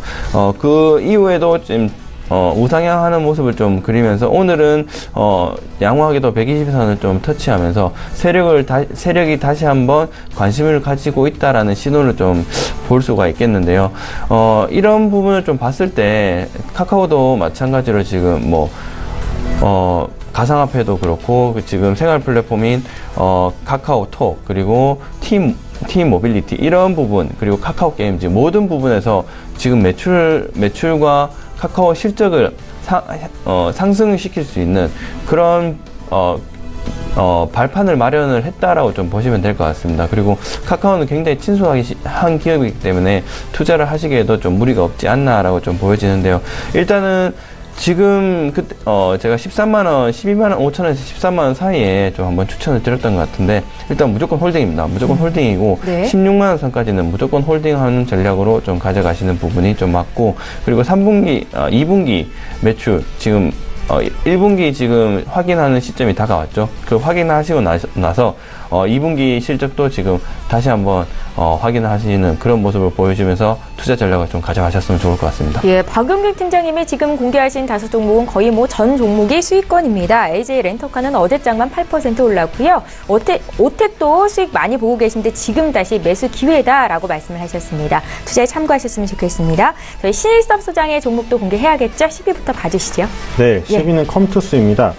그 이후에도 좀 우상향하는 모습을 좀 그리면서 오늘은 양호하게도 120선을 좀 터치하면서 세력이 다시 한번 관심을 가지고 있다라는 신호를 좀 볼 수가 있겠는데요. 이런 부분을 좀 봤을 때 카카오도 마찬가지로 지금 가상화폐도 그렇고 지금 생활 플랫폼인 카카오톡, 그리고 팀 모빌리티, 이런 부분, 그리고 카카오 게임즈, 모든 부분에서 지금 매출과 카카오 실적을 상승시킬 수 있는 그런 발판을 마련을 했다라고 좀 보시면 될 것 같습니다. 그리고 카카오는 굉장히 친숙한 기업이기 때문에 투자를 하시기에도 좀 무리가 없지 않나라고 좀 보여지는데요. 일단은 지금 제가 13만원, 12만 5천원에서 13만원 사이에 좀 한번 추천을 드렸던 것 같은데, 일단 무조건 홀딩입니다. 무조건 홀딩이고 16만원 선까지는 무조건 홀딩하는 전략으로 좀 가져가시는 부분이 좀 맞고, 그리고 2분기 매출 지금 1분기 지금 확인하는 시점이 다가왔죠. 그 확인하시고 나서 2분기 실적도 지금 다시 한번 확인하시는 그런 모습을 보여주면서 투자 전략을 좀 가져가셨으면 좋을 것 같습니다. 예, 박용길 팀장님이 지금 공개하신 5종목은 거의 뭐 전 종목이 수익권입니다. LG 렌터카는 어제장만 8% 올랐고요. 오텍도 수익 많이 보고 계신데 지금 다시 매수 기회다라고 말씀을 하셨습니다. 투자에 참고하셨으면 좋겠습니다. 저희 신일섭 소장의 종목도 공개해야겠죠? 10위부터 봐주시죠. 네, 10위는 컴투스입니다.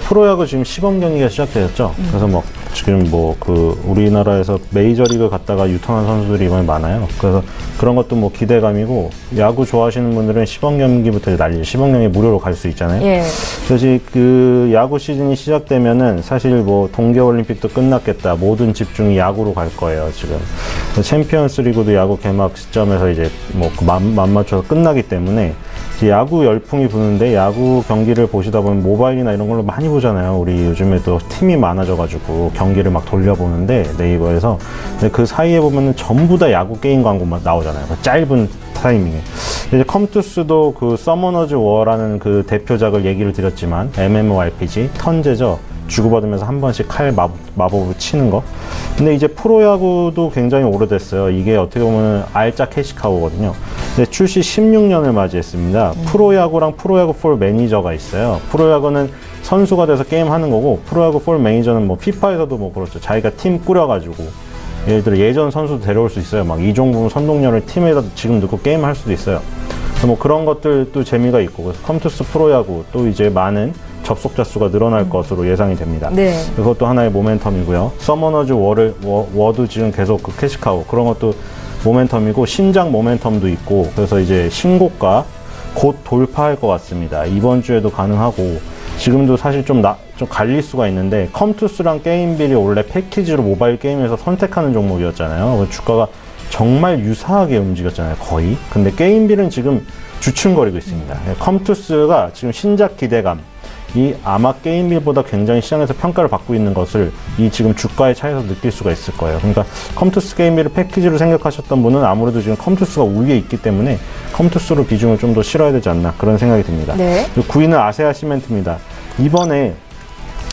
프로야구 지금 시범 경기가 시작되었죠. 그래서 뭐 지금 뭐 그 우리나라에서 메이저리그 갔다가 유턴한 선수들이 이번에 많아요. 그래서 그런 것도 뭐 기대감이고, 야구 좋아하시는 분들은 시범 경기부터 난리, 시범 경기 무료로 갈 수 있잖아요. 예. 그래서 그 야구 시즌이 시작되면은 사실 뭐 동계올림픽도 끝났겠다. 모든 집중이 야구로 갈 거예요, 지금. 챔피언스 리그도 야구 개막 시점에서 이제 뭐 맞춰서 끝나기 때문에 야구 열풍이 부는데, 야구 경기를 보시다 보면 모바일이나 이런 걸로 많이 보잖아요. 우리 요즘에 또 팀이 많아져가지고 경기를 막 돌려보는데, 네이버에서. 근데 그 사이에 보면은 전부 다 야구 게임 광고만 나오잖아요. 그 짧은 타이밍에. 이제 컴투스도 그 서머너즈 워라는 그 대표작을 얘기를 드렸지만, MMORPG, 턴제죠. 주고받으면서 한 번씩 칼 마법으로 치는 거. 근데 이제 프로야구도 굉장히 오래됐어요. 이게 어떻게 보면 알짜 캐시카우거든요. 근데 출시 16년을 맞이했습니다. 프로야구랑 프로야구 4 매니저가 있어요. 프로야구는 선수가 돼서 게임하는 거고, 프로야구 4 매니저는 뭐 피파에서도 뭐 그렇죠. 자기가 팀 꾸려가지고, 예를 들어 예전 선수도 데려올 수 있어요. 막 이종범, 선동열을 팀에다 지금 넣고 게임할 수도 있어요. 뭐 그런 것들도 재미가 있고, 그래서 컴투스 프로야구 또 이제 많은 접속자 수가 늘어날 것으로 예상이 됩니다. 네. 그것도 하나의 모멘텀이고요. 서머너즈 워도 지금 계속 그 캐시카우, 그런 것도 모멘텀이고, 신작 모멘텀도 있고, 그래서 이제 신고가 곧 돌파할 것 같습니다. 이번 주에도 가능하고, 지금도 사실 좀 갈릴 수가 있는데, 컴투스랑 게임빌이 원래 패키지로 모바일 게임에서 선택하는 종목이었잖아요. 주가가 정말 유사하게 움직였잖아요, 거의. 근데 게임빌은 지금 주춤거리고 있습니다. 컴투스가 지금 신작 기대감, 이 아마 게임빌보다 굉장히 시장에서 평가를 받고 있는 것을 이 지금 주가의 차이에서 느낄 수가 있을 거예요. 그러니까 컴투스 게임빌을 패키지로 생각하셨던 분은 아무래도 지금 컴투스가 우위에 있기 때문에 컴투스로 비중을 좀 더 실어야 되지 않나, 그런 생각이 듭니다. 네. 9위는 아세아 시멘트입니다. 이번에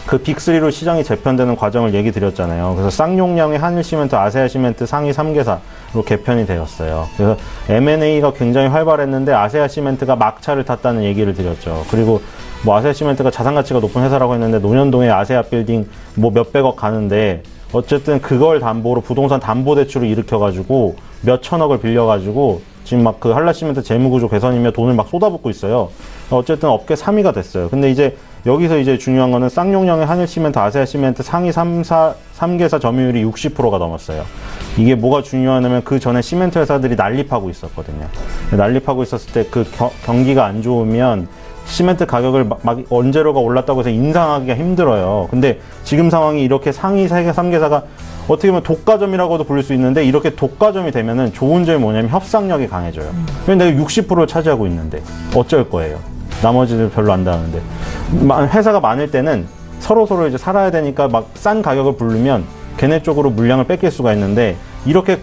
그 빅3로 시장이 재편되는 과정을 얘기 드렸잖아요. 그래서 쌍용량의 한일시멘트, 아세아시멘트 상위 3개사로 개편이 되었어요. 그래서 M&A가 굉장히 활발했는데 아세아시멘트가 막차를 탔다는 얘기를 드렸죠. 그리고 뭐 아세아시멘트가 자산가치가 높은 회사라고 했는데, 논현동에 아세아빌딩 뭐 몇백억 가는데, 어쨌든 그걸 담보로 부동산 담보대출을 일으켜가지고 몇천억을 빌려가지고 지금 막 그 한라시멘트 재무구조 개선이며 돈을 막 쏟아붓고 있어요. 어쨌든 업계 3위가 됐어요. 근데 이제 여기서 이제 중요한 거는 쌍용량의 한일시멘트, 아세아시멘트 상위 3개사 점유율이 60%가 넘었어요. 이게 뭐가 중요하냐면, 그 전에 시멘트 회사들이 난립하고 있었거든요. 난립하고 있었을 때 그 경기가 안 좋으면 시멘트 가격을 막 원재료가 올랐다고 해서 인상하기가 힘들어요. 근데 지금 상황이 이렇게 상위 3개사가 어떻게 보면 독과점이라고도 부를 수 있는데, 이렇게 독과점이 되면은 좋은 점이 뭐냐면 협상력이 강해져요. 왜냐면 내가 60%를 차지하고 있는데 어쩔 거예요. 나머지들 별로 안 다는데. 회사가 많을 때는 서로 이제 살아야 되니까 막 싼 가격을 부르면 걔네 쪽으로 물량을 뺏길 수가 있는데, 이렇게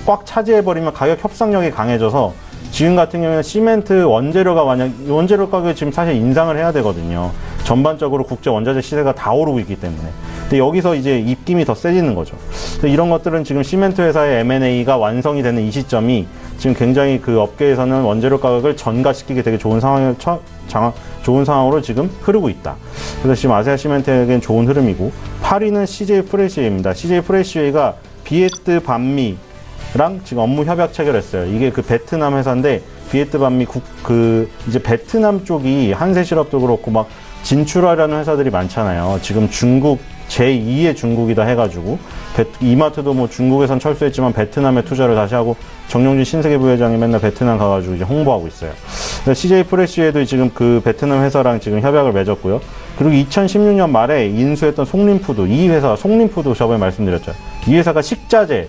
꽉 차지해버리면 가격 협상력이 강해져서, 지금 같은 경우에는 시멘트 원재료가 원재료 가격이 지금 사실 인상을 해야 되거든요. 전반적으로 국제 원자재 시세가 다 오르고 있기 때문에. 근데 여기서 이제 입김이 더 세지는 거죠. 이런 것들은 지금 시멘트 회사의 M&A가 완성이 되는 이 시점이 지금 굉장히 그 업계에서는 원재료 가격을 전가시키기 되게 좋은 상황으로 지금 흐르고 있다. 그래서 지금 아세아 시멘트에겐 좋은 흐름이고, 8위는 CJ 프레시웨이입니다. CJ 프레시웨이가 비에트 반미 랑 지금 업무 협약 체결했어요. 이게 그 베트남 회사인데, 비에트 반미 이제 베트남 쪽이 한세실업도 그렇고 막 진출하려는 회사들이 많잖아요. 지금 중국 제2의 중국이다 해가지고, 이마트도 뭐 중국에선 철수했지만 베트남에 투자를 다시 하고, 정용진 신세계 부회장이 맨날 베트남 가가지고 이제 홍보하고 있어요. CJ 프레시에도 지금 그 베트남 회사랑 지금 협약을 맺었고요. 그리고 2016년 말에 인수했던 송림푸드, 이 회사, 송림푸드 저번에 말씀드렸죠. 이 회사가 식자재,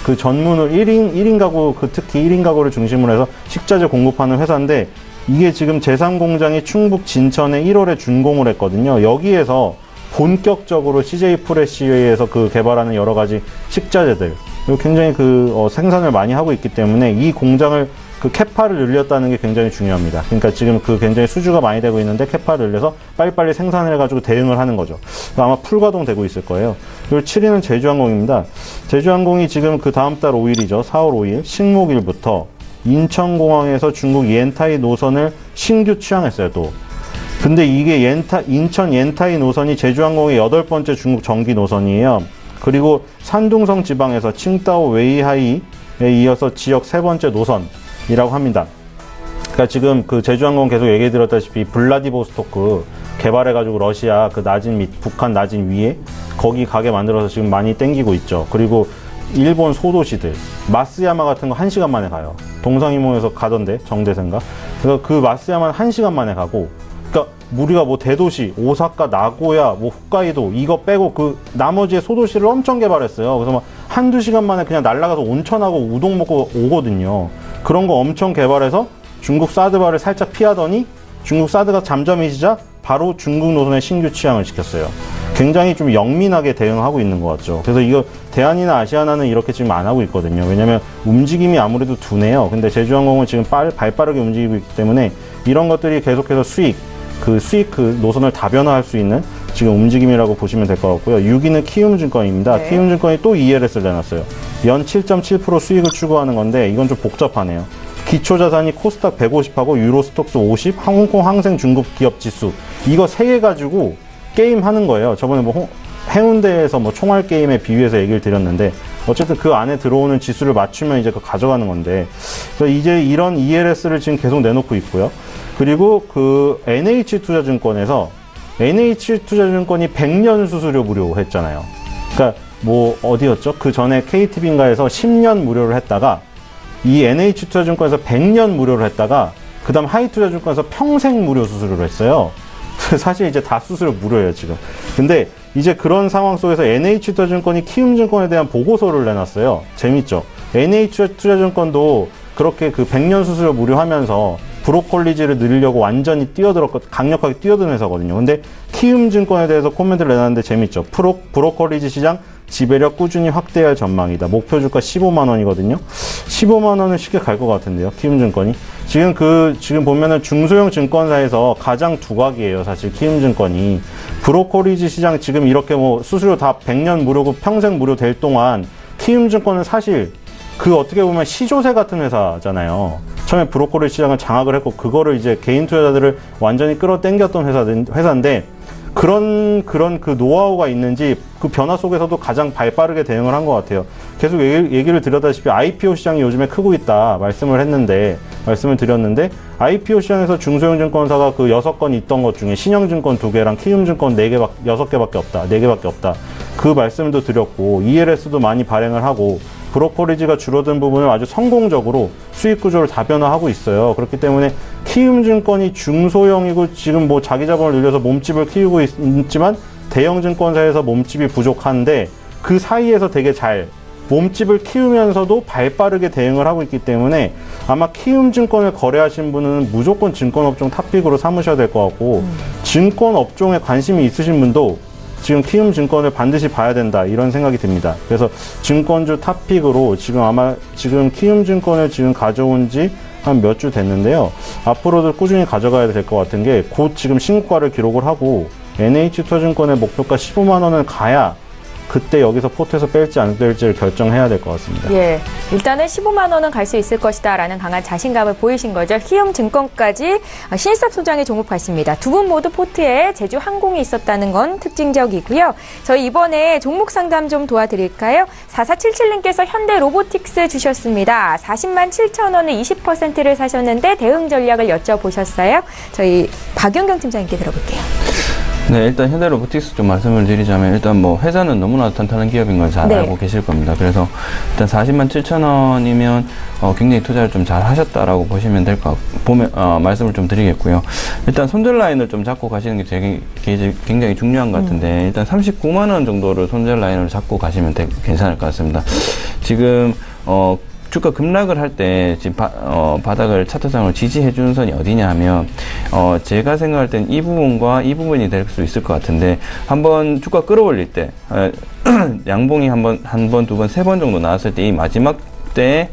그 전문을 1인 가구, 특히 1인 가구를 중심으로 해서 식자재 공급하는 회사인데, 이게 지금 제3공장이 충북 진천에 1월에 준공을 했거든요. 여기에서 본격적으로 CJ 프레시에서 그 개발하는 여러 가지 식자재들, 굉장히 생산을 많이 하고 있기 때문에, 이 공장을 그 캐파를 늘렸다는 게 굉장히 중요합니다. 그러니까 지금 그 굉장히 수주가 많이 되고 있는데 캐파를 늘려서 빨리빨리 생산을 해가지고 대응을 하는 거죠. 아마 풀가동 되고 있을 거예요. 그리고 7위는 제주항공입니다. 제주항공이 지금 그 다음 달 5일이죠. 4월 5일 식목일부터 인천공항에서 중국 옌타이 노선을 신규 취항했어요, 또. 근데 이게 인천 옌타이 노선이 제주항공의 8번째 중국 정기 노선이에요. 그리고 산둥성 지방에서 칭다오 웨이하이에 이어서 지역 3번째 노선이라고 합니다. 그러니까 지금 그 제주항공 계속 얘기 드렸다시피 블라디보스토크 개발해가지고 러시아 그 나진 및 북한 나진 위에 거기 가게 만들어서 지금 많이 땡기고 있죠. 그리고 일본 소도시들 마쓰야마 같은 거 1시간 만에 가요. 동상이몽에서 가던데 정대생가. 그래서 그 마쓰야마는 1시간 만에 가고, 그러니까 우리가 뭐 대도시 오사카 나고야 뭐 홋카이도 이거 빼고 그 나머지의 소도시를 엄청 개발했어요. 그래서 막 한두 시간 만에 그냥 날아가서 온천하고 우동 먹고 오거든요. 그런 거 엄청 개발해서 중국 사드바를 살짝 피하더니 중국 사드가 잠잠해지자 바로 중국 노선에 신규 취항을 시켰어요. 굉장히 좀 영민하게 대응하고 있는 것 같죠. 그래서 이거 대한이나 아시아나는 이렇게 지금 안 하고 있거든요. 왜냐면 움직임이 아무래도 둔해요. 근데 제주항공은 지금 발빠르게 움직이고 있기 때문에 이런 것들이 계속해서 수익 그 노선을 다변화할 수 있는 지금 움직임이라고 보시면 될 것 같고요. 6위는 키움증권입니다. 네. 키움증권이 또 ELS를 내놨어요. 연 7.7% 수익을 추구하는 건데 이건 좀 복잡하네요. 기초자산이 코스닥 150하고 유로스톡스 50, 홍콩 항생 중국 기업 지수 이거 3개 가지고 게임 하는 거예요. 저번에 뭐 해운대에서 뭐 총알 게임에 비유해서 얘기를 드렸는데 어쨌든 그 안에 들어오는 지수를 맞추면 이제 그거 가져가는 건데, 그래서 이제 이런 ELS를 지금 계속 내놓고 있고요. 그리고 그 NH투자증권에서 NH투자증권이 100년 수수료 무료 했잖아요. 그러니까 뭐 어디였죠? 그 전에 KTB인가에서 10년 무료를 했다가 이 NH투자증권에서 100년 무료를 했다가 그 다음 하이투자증권에서 평생 무료 수수료를 했어요. 사실 이제 다 수수료 무료예요, 지금. 근데 이제 그런 상황 속에서 NH투자증권이 키움증권에 대한 보고서를 내놨어요. 재밌죠? NH투자증권도 그렇게 그 100년 수수료 무료하면서 브로콜리지를 늘리려고 완전히 강력하게 뛰어든 회사거든요. 근데 키움증권에 대해서 코멘트를 내놨는데 재밌죠? 브로콜리지 시장 지배력 꾸준히 확대할 전망이다. 목표 주가 15만 원이거든요. 15만 원은 쉽게 갈 것 같은데요. 키움증권이. 지금 보면은 중소형 증권사에서 가장 두각이에요. 사실 키움증권이. 브로커리지 시장 지금 이렇게 뭐 수수료 다 100년 무료고 평생 무료 될 동안 키움증권은 사실 그 어떻게 보면 시조새 같은 회사잖아요. 처음에 브로커리지 시장을 장악을 했고 그거를 이제 개인 투자자들을 완전히 끌어당겼던 회사인데 그런 그 노하우가 있는지 그 변화 속에서도 가장 발빠르게 대응을 한 것 같아요. 계속 얘기를 드렸다시피 IPO 시장이 요즘에 크고 있다 말씀을 드렸는데 IPO 시장에서 중소형 증권사가 그 6건 있던 것 중에 신영증권 2개랑 키움증권 6개밖에 없다. 4개밖에 없다. 그 말씀도 드렸고 ELS도 많이 발행을 하고 브로커리지가 줄어든 부분을 아주 성공적으로 수익 구조를 다변화하고 있어요. 그렇기 때문에 키움증권이 중소형이고 지금 뭐 자기 자본을 늘려서 몸집을 키우고 있지만 대형 증권사에서 몸집이 부족한데 그 사이에서 되게 잘 몸집을 키우면서도 발빠르게 대응을 하고 있기 때문에 아마 키움증권을 거래하신 분은 무조건 증권업종 탑픽으로 삼으셔야 될 것 같고 증권업종에 관심이 있으신 분도 지금 키움증권을 반드시 봐야 된다 이런 생각이 듭니다. 그래서 증권주 탑픽으로 지금 키움증권을 지금 가져온 지 한 몇 주 됐는데요. 앞으로도 꾸준히 가져가야 될 것 같은 게 곧 지금 신고가를 기록을 하고 NH투자증권의 목표가 15만 원을 가야 그때 여기서 포트에서 뺄지 안 뺄지를 결정해야 될 것 같습니다. 예, 일단은 15만 원은 갈 수 있을 것이다라는 강한 자신감을 보이신 거죠. 키움증권까지 신입 소장의 종목 같습니다. 두 분 모두 포트에 제주항공이 있었다는 건 특징적이고요. 저희 이번에 종목 상담 좀 도와드릴까요? 4477님께서 현대로보틱스 주셨습니다. 40만 7천 원에 20%를 사셨는데 대응 전략을 여쭤보셨어요. 저희 박영경 팀장님께 들어볼게요. 네, 일단 현대로보틱스 좀 말씀을 드리자면 일단 뭐 회사는 너무나 탄탄한 기업인 걸 잘 알고 계실 겁니다. 그래서 일단 40만 7천 원이면 굉장히 투자를 좀 잘 하셨다라고 보시면 될 것 같고 말씀을 좀 드리겠고요. 일단 손절 라인을 좀 잡고 가시는 게 굉장히 중요한 것 같은데 일단 39만 원 정도를 손절 라인을 잡고 가시면 괜찮을 것 같습니다. 지금 주가 급락을 할 때 지금 바닥을 차트상으로 지지해주는 선이 어디냐 하면 제가 생각할 땐 이 부분과 이 부분이 될 수 있을 것 같은데 한번 주가 끌어올릴 때 양봉이 한 번, 두 번, 세 번 정도 나왔을 때 이 마지막 때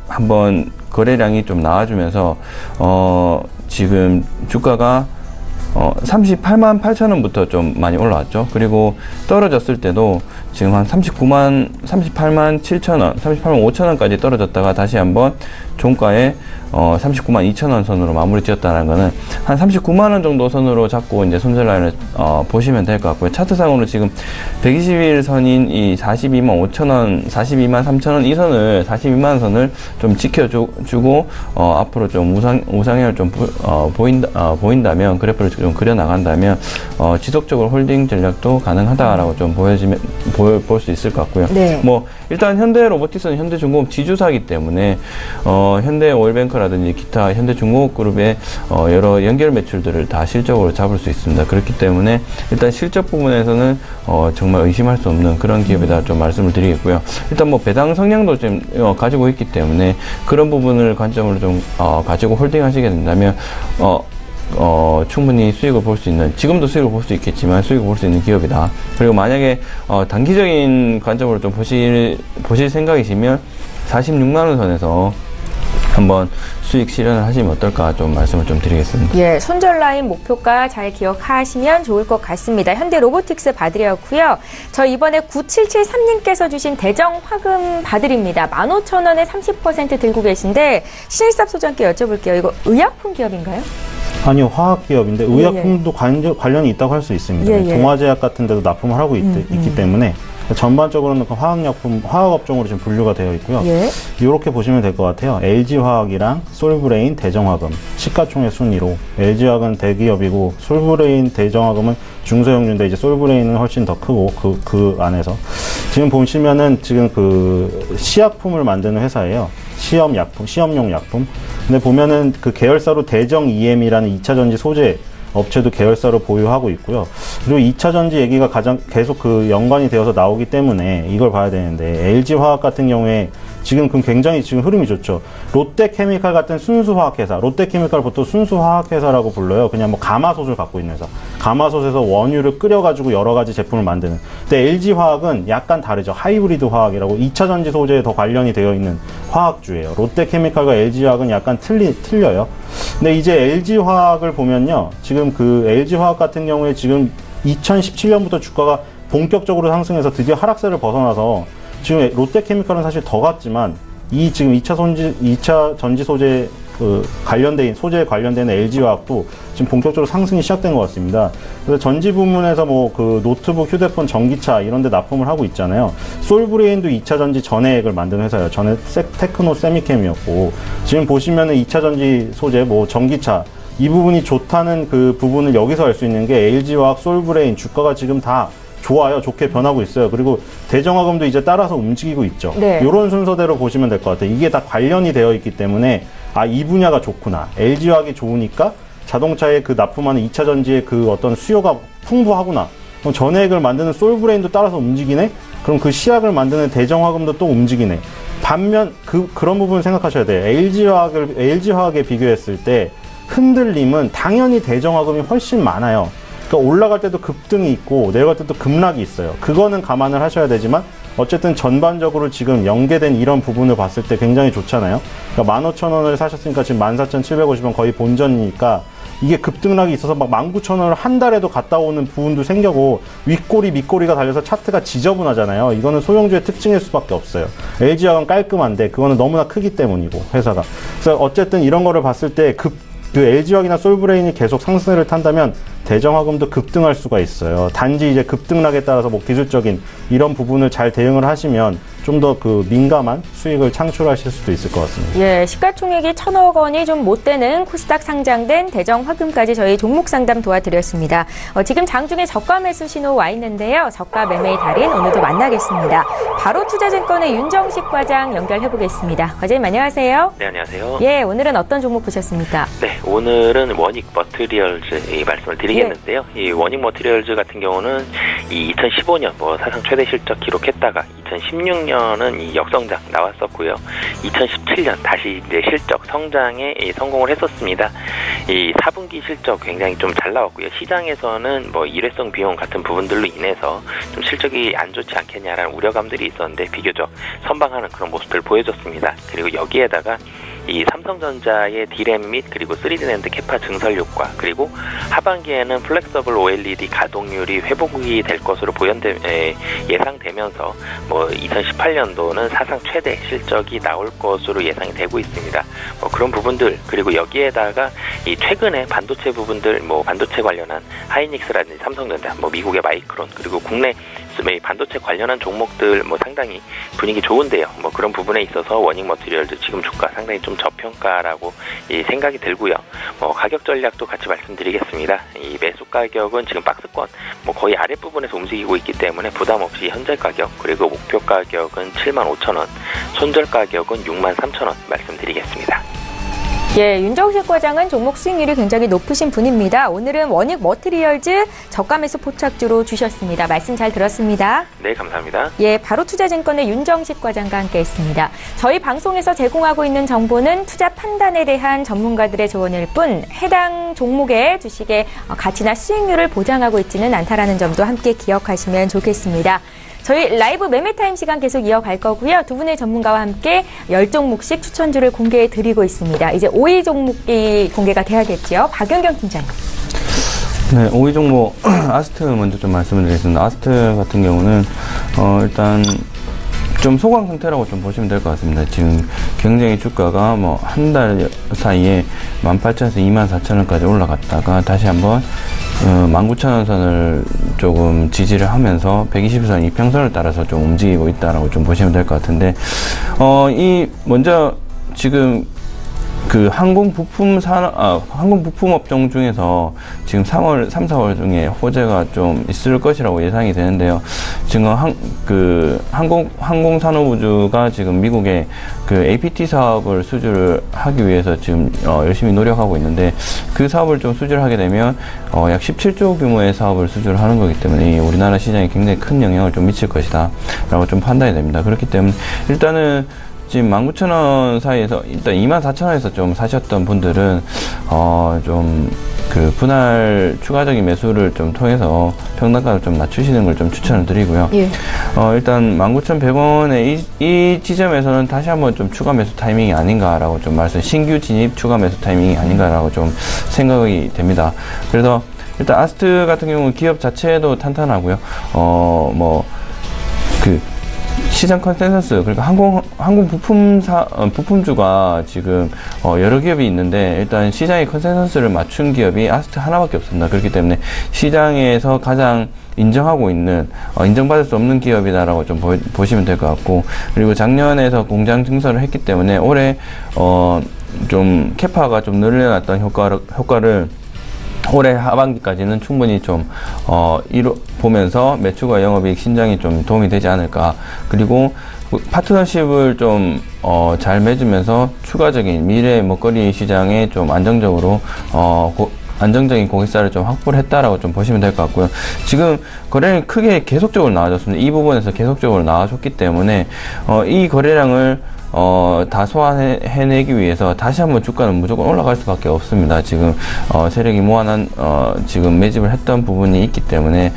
한번 거래량이 좀 나와주면서 지금 주가가 38만 8천 원부터 좀 많이 올라왔죠. 그리고 떨어졌을 때도 지금 한 38만 7천 원, 38만 5천 원까지 떨어졌다가 다시 한번 종가에 39만 2천 원 선으로 마무리 지었다는 거는 한 39만 원 정도 선으로 잡고 이제 손절 라인을 보시면 될 것 같고요. 차트상으로 지금 120일 선인 이 42만 5천 원, 42만 3천 원 이 선을 42만 원 선을 좀 지켜주고 앞으로 좀 우상향을 좀 보인다면 그래프를 좀 그려 나간다면 지속적으로 홀딩 전략도 가능하다라고 좀 볼 수 있을 것 같고요. 네. 뭐 일단 현대 로보틱스는 현대중공업 지주사이기 때문에 현대 오일뱅크라든지 기타 현대중공업 그룹의 여러 연결 매출들을 다 실적으로 잡을 수 있습니다. 그렇기 때문에 일단 실적 부분에서는 정말 의심할 수 없는 그런 기업이다 좀 말씀을 드리겠고요. 일단 뭐 배당 성향도 좀 가지고 있기 때문에 그런 부분을 관점으로 좀 가지고 홀딩하시게 된다면 충분히 수익을 볼 수 있는, 지금도 수익을 볼 수 있겠지만 수익을 볼 수 있는 기업이다. 그리고 만약에 단기적인 관점으로 좀 보실 생각이시면 46만원 선에서 한번 수익 실현을 하시면 어떨까 좀 말씀을 좀 드리겠습니다. 예, 손절 라인 목표가 잘 기억하시면 좋을 것 같습니다. 현대 로보틱스 봐드렸고요. 저 이번에 9773님께서 주신 대정 화금 봐드립니다. 15,000원에 30% 들고 계신데 신일삽 소장께 여쭤볼게요. 이거 의약품 기업인가요? 아니요, 화학 기업인데 의약품도 관련이 있다고 할 수 있습니다. 동화제약 같은 데도 납품을 하고 있기 때문에 전반적으로는 그 화학약품, 화학업종으로 지금 분류가 되어 있고요. 이렇게 보시면 될 것 같아요. LG화학이랑 솔브레인, 대정화금, 시가총액 순위로 LG화학은 대기업이고 솔브레인, 대정화금은 중소형주인데 이제 솔브레인은 훨씬 더 크고 그 안에서 지금 보시면은 지금 그 시약품을 만드는 회사예요. 시험용 약품. 근데 보면은 그 계열사로 대정 EM이라는 2차 전지 소재 업체도 계열사로 보유하고 있고요. 그리고 2차 전지 얘기가 계속 그 연관이 되어서 나오기 때문에 이걸 봐야 되는데 LG화학 같은 경우에 지금 굉장히 지금 흐름이 좋죠. 롯데케미칼 같은 순수화학회사, 롯데케미칼 보통 순수화학회사라고 불러요. 그냥 뭐 가마솥을 갖고 있는 회사. 가마솥에서 원유를 끓여가지고 여러 가지 제품을 만드는. 근데 LG화학은 약간 다르죠. 하이브리드 화학이라고 2차 전지 소재에 더 관련이 되어 있는 화학주예요. 롯데케미칼과 LG화학은 약간 틀려요. 근데 이제 LG화학을 보면요. 지금 그 LG화학 같은 경우에 지금 2017년부터 주가가 본격적으로 상승해서 드디어 하락세를 벗어나서 지금 롯데케미칼은 사실 더 갔지만 이 지금 2차 전지 소재 소재에 관련된 LG화학도 지금 본격적으로 상승이 시작된 것 같습니다. 그래서 전지 부문에서 뭐 그 노트북, 휴대폰, 전기차 이런 데 납품을 하고 있잖아요. 솔브레인도 2차 전지 전해액을 만든 회사예요. 전에 테크노 세미캠이었고 지금 보시면은 2차 전지 소재, 뭐 전기차 이 부분이 좋다는 그 부분을 여기서 알 수 있는 게 LG화학, 솔브레인 주가가 지금 다 좋아요. 좋게 변하고 있어요. 그리고 대정화금도 이제 따라서 움직이고 있죠. 이런 순서대로 보시면 될 것 같아요. 이게 다 관련이 되어 있기 때문에 이 분야가 좋구나. LG화학이 좋으니까 자동차에 그 납품하는 2차 전지의 그 어떤 수요가 풍부하구나. 그럼 전해액을 만드는 솔브레인도 따라서 움직이네? 그럼 그 시약을 만드는 대정화금도 또 움직이네. 반면 그런 부분 생각하셔야 돼요. LG화학에 비교했을 때 흔들림은 당연히 대정화금이 훨씬 많아요. 그러니까 올라갈 때도 급등이 있고 내려갈 때도 급락이 있어요. 그거는 감안을 하셔야 되지만 어쨌든 전반적으로 지금 연계된 이런 부분을 봤을 때 굉장히 좋잖아요. 그러니까 15,000원을 사셨으니까 지금 14,750원 거의 본전이니까 이게 급등락이 있어서 막 19,000원을 한 달에도 갔다 오는 부분도 생겨고 윗꼬리 밑꼬리가 달려서 차트가 지저분하잖아요. 이거는 소형주의 특징일 수밖에 없어요. LG화학은 깔끔한데 그거는 너무나 크기 때문이고 회사가. 그래서 어쨌든 이런 거를 봤을 때 그 LG화학이나 솔브레인이 계속 상승을 탄다면 대정화금도 급등할 수가 있어요. 단지 이제 급등락에 따라서 뭐 기술적인 이런 부분을 잘 대응을 하시면 좀 더 그 민감한 수익을 창출하실 수도 있을 것 같습니다. 예, 시가총액이 1,000억 원이 좀 못 되는 코스닥 상장된 대정화금까지 저희 종목 상담 도와드렸습니다. 지금 장중에 저가 매수 신호 와 있는데요. 저가 매매의 달인 오늘도 만나겠습니다. 바로투자증권의 윤정식 과장 연결해 보겠습니다. 과장님 안녕하세요. 네, 안녕하세요. 예, 오늘은 어떤 종목 보셨습니까? 네, 오늘은 원익 머티리얼즈 말씀을 드리겠는데요. 이 원익 머티리얼즈 같은 경우는 이 2015년 뭐 사상 최대 실적 기록했다가 2016년은 이 역성장 나왔었고요. 2017년 다시 이제 실적 성장에 성공을 했었습니다. 이 4분기 실적 굉장히 좀 잘 나왔고요. 시장에서는 뭐 일회성 비용 같은 부분들로 인해서 좀 실적이 안 좋지 않겠냐라는 우려감들이 있었는데 비교적 선방하는 그런 모습을 보여줬습니다. 그리고 여기에다가 이 삼성전자의 D램 및 그리고 3D 낸드 캐파 증설 효과, 그리고 하반기에는 플렉서블 OLED 가동률이 회복이 될 것으로 예상되면서 뭐 2018년도는 사상 최대 실적이 나올 것으로 예상이 되고 있습니다. 뭐 그런 부분들, 그리고 여기에다가 이 최근에 반도체 부분들, 뭐 반도체 관련한 하이닉스라든지 삼성전자, 뭐 미국의 마이크론, 그리고 국내 반도체 관련한 종목들 뭐 상당히 분위기 좋은데요. 뭐 그런 부분에 있어서 워닝 머티리얼도 지금 주가 상당히 좀 저평가라고 생각이 들고요. 뭐 가격 전략도 같이 말씀드리겠습니다. 이 매수 가격은 지금 박스권 뭐 거의 아랫부분에서 움직이고 있기 때문에 부담 없이 현재 가격, 그리고 목표 가격은 75,000원, 손절 가격은 63,000원 말씀드리겠습니다. 예, 윤정식 과장은 종목 수익률이 굉장히 높으신 분입니다. 오늘은 원익 머티리얼즈 저가 매수 포착주로 주셨습니다. 말씀 잘 들었습니다. 네, 감사합니다. 예, 바로투자증권의 윤정식 과장과 함께했습니다. 저희 방송에서 제공하고 있는 정보는 투자 판단에 대한 전문가들의 조언일 뿐 해당 종목의 주식의 가치나 수익률을 보장하고 있지는 않다라는 점도 함께 기억하시면 좋겠습니다. 저희 라이브 매매타임 시간 계속 이어갈 거고요. 두 분의 전문가와 함께 10종목씩 추천주를 공개해 드리고 있습니다. 이제 5위 종목이 공개가 돼야겠죠. 박연경 팀장님. 네, 5위 종목 아스트 먼저 좀 말씀을 드리겠습니다. 아스트 같은 경우는 일단 좀 소강 상태라고 좀 보시면 될 것 같습니다. 지금 굉장히 주가가 뭐 한 달 사이에 18,000원에서 24,000원까지 올라갔다가 다시 한번 19,000원 선을 조금 지지를 하면서 120선 이평선을 따라서 좀 움직이고 있다라고 좀 보시면 될 것 같은데, 먼저 지금 그 항공 부품 업종 중에서 지금 3, 4월 중에 호재가 좀 있을 것이라고 예상이 되는데요. 지금 항공산업우주가 지금 미국의 그 APT 사업을 수주를 하기 위해서 지금 열심히 노력하고 있는데, 그 사업을 좀 수주를 하게 되면 약 17조 규모의 사업을 수주를 하는 거기 때문에 우리나라 시장에 굉장히 큰 영향을 좀 미칠 것이다 라고 좀 판단이 됩니다. 그렇기 때문에 일단은 지금 19,000원 사이에서 일단 24,000원에서 좀 사셨던 분들은 좀 그 분할 추가적인 매수를 좀 통해서 평단가를 좀 낮추시는 걸 좀 추천을 드리고요. 예. 일단 19,100원의 이 지점에서는 다시 한번 좀 추가 매수 타이밍이 아닌가라고 좀 신규 진입 추가 매수 타이밍이 아닌가라고 좀 생각이 됩니다. 그래서 일단 아스트 같은 경우는 기업 자체도 탄탄하고요. 시장 컨센서스, 그러니까 항공 부품주가 지금 여러 기업이 있는데, 일단 시장의 컨센서스를 맞춘 기업이 아스트 하나밖에 없습니다. 그렇기 때문에 시장에서 가장 인정하고 있는, 인정받을 수 없는 기업이다라고 좀 보시면 될 것 같고, 그리고 작년에서 공장 증설을 했기 때문에 올해 좀 캐파가 좀 늘려놨던 효과를 올해 하반기까지는 충분히 좀 보면서 매출과 영업이익 신장이 좀 도움이 되지 않을까. 그리고 파트너십을 좀 잘 맺으면서 추가적인 미래 먹거리 시장에 좀 안정적인 고객사를 좀 확보를 했다라고 좀 보시면 될 것 같고요. 지금 거래량이 크게 계속적으로 나와줬습니다. 이 부분에서 계속적으로 나와줬기 때문에 이 거래량을 다 소화해내기 위해서 다시 한번 주가는 무조건 올라갈 수밖에 없습니다. 지금 세력이 모아난 지금 매집을 했던 부분이 있기 때문에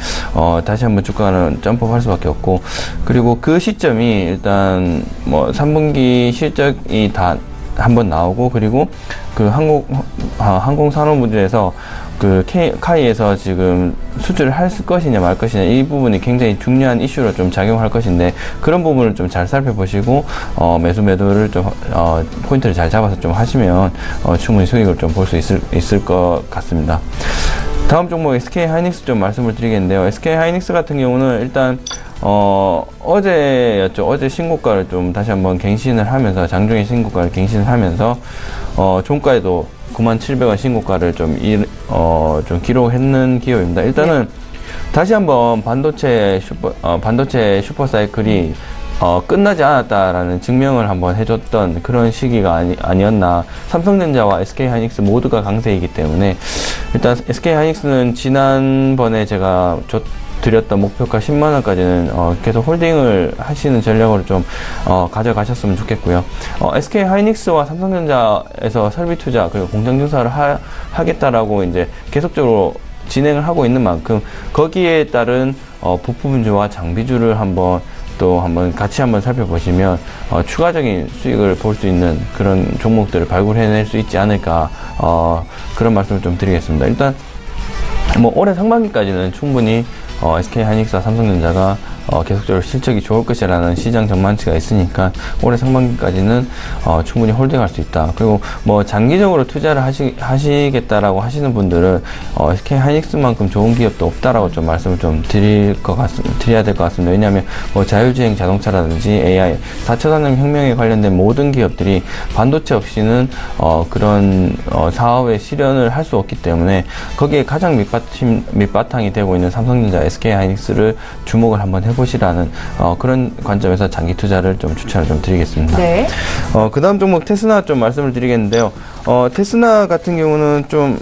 다시 한번 주가는 점프할 수밖에 없고, 그리고 그 시점이 일단 뭐 3분기 실적이 다 한번 나오고, 그리고 그 항공산업부에서 그 카이에서 지금 수주를 할 것이냐 말 것이냐, 이 부분이 굉장히 중요한 이슈로 좀 작용할 것인데, 그런 부분을 좀 잘 살펴보시고 매도를 좀 포인트를 잘 잡아서 좀 하시면 충분히 수익을 좀 볼 수 있을 것 같습니다. 다음 종목 SK 하이닉스 좀 말씀을 드리겠는데요. SK 하이닉스 같은 경우는 일단 어제였죠. 어제 신고가를 좀 다시 한번 갱신을 하면서, 장중에 신고가를 갱신을 하면서 종가에도 97,000원 신고가를 좀 기록했는 기업입니다. 일단은 다시 한번 반도체 슈퍼 사이클이 끝나지 않았다라는 증명을 한번 해줬던 그런 시기가 아니었나. 삼성전자와 SK 하이닉스 모두가 강세이기 때문에, 일단 SK 하이닉스는 지난번에 제가 드렸던 목표가 10만 원까지는 계속 홀딩을 하시는 전략으로 좀 가져가셨으면 좋겠고요. SK 하이닉스와 삼성전자에서 설비 투자 그리고 공장 증설을 하겠다라고 이제 계속적으로 진행을 하고 있는 만큼 거기에 따른 부품주와 장비주를 한번 같이 한번 살펴보시면 추가적인 수익을 볼 수 있는 그런 종목들을 발굴해낼 수 있지 않을까 그런 말씀을 좀 드리겠습니다. 일단 뭐 올해 상반기까지는 충분히 SK 하이닉스와 삼성전자가 계속적으로 실적이 좋을 것이라는 시장 전망치가 있으니까 올해 상반기까지는 충분히 홀딩할 수 있다. 그리고 뭐 장기적으로 투자를 하시겠다라고 하시는 분들은 SK 하이닉스만큼 좋은 기업도 없다라고 좀 말씀을 좀 드려야 될 것 같습니다. 왜냐하면 뭐 자율주행 자동차라든지 AI 4차 산업혁명에 관련된 모든 기업들이 반도체 없이는 그런 사업의 실현을 할 수 없기 때문에 거기에 가장 밑바탕이 되고 있는 삼성전자, SK 하이닉스를 주목을 한번 해보시라는 그런 관점에서 장기 투자를 좀 추천을 좀 드리겠습니다. 네. 그 다음 종목 테스나 좀 말씀을 드리겠는데요. 테스나 같은 경우는 좀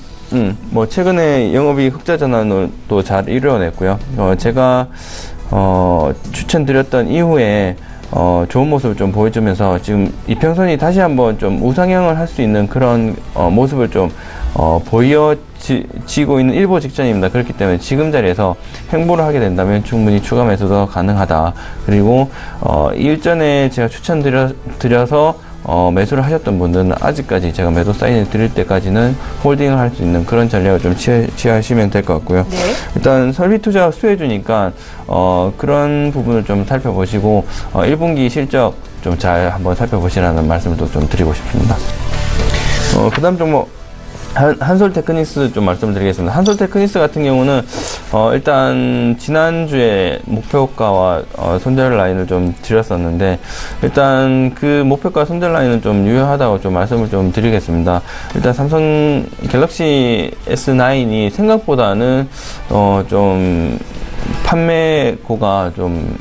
뭐 최근에 영업이익 흑자 전환을 또 잘 이루어냈고요. 제가 추천드렸던 이후에 좋은 모습을 좀 보여주면서 지금 이평선이 다시 한번 좀 우상향을 할 수 있는 그런 모습을 좀 보여지고 있는 일보 직전입니다. 그렇기 때문에 지금 자리에서 횡보를 하게 된다면 충분히 추가 매수도 가능하다. 그리고 일전에 제가 추천드려서 매수를 하셨던 분들은 아직까지 제가 매도 사인을 드릴 때까지는 홀딩을 할 수 있는 그런 전략을 좀 취하시면 될 것 같고요. 네. 일단 설비 투자 수혜주니까 그런 부분을 좀 살펴보시고 1분기 실적 좀 잘 한번 살펴보시라는 말씀을 또 좀 드리고 싶습니다. 그 다음 종목 한솔테크닉스 좀 말씀을 드리겠습니다. 한솔테크닉스 같은 경우는 일단 지난주에 목표가와 손절 라인을 좀 드렸었는데 일단 그 목표가 손절 라인은 좀 유효하다고 좀 말씀을 좀 드리겠습니다. 일단 삼성 갤럭시 S9이 생각보다는 좀 판매고가 좀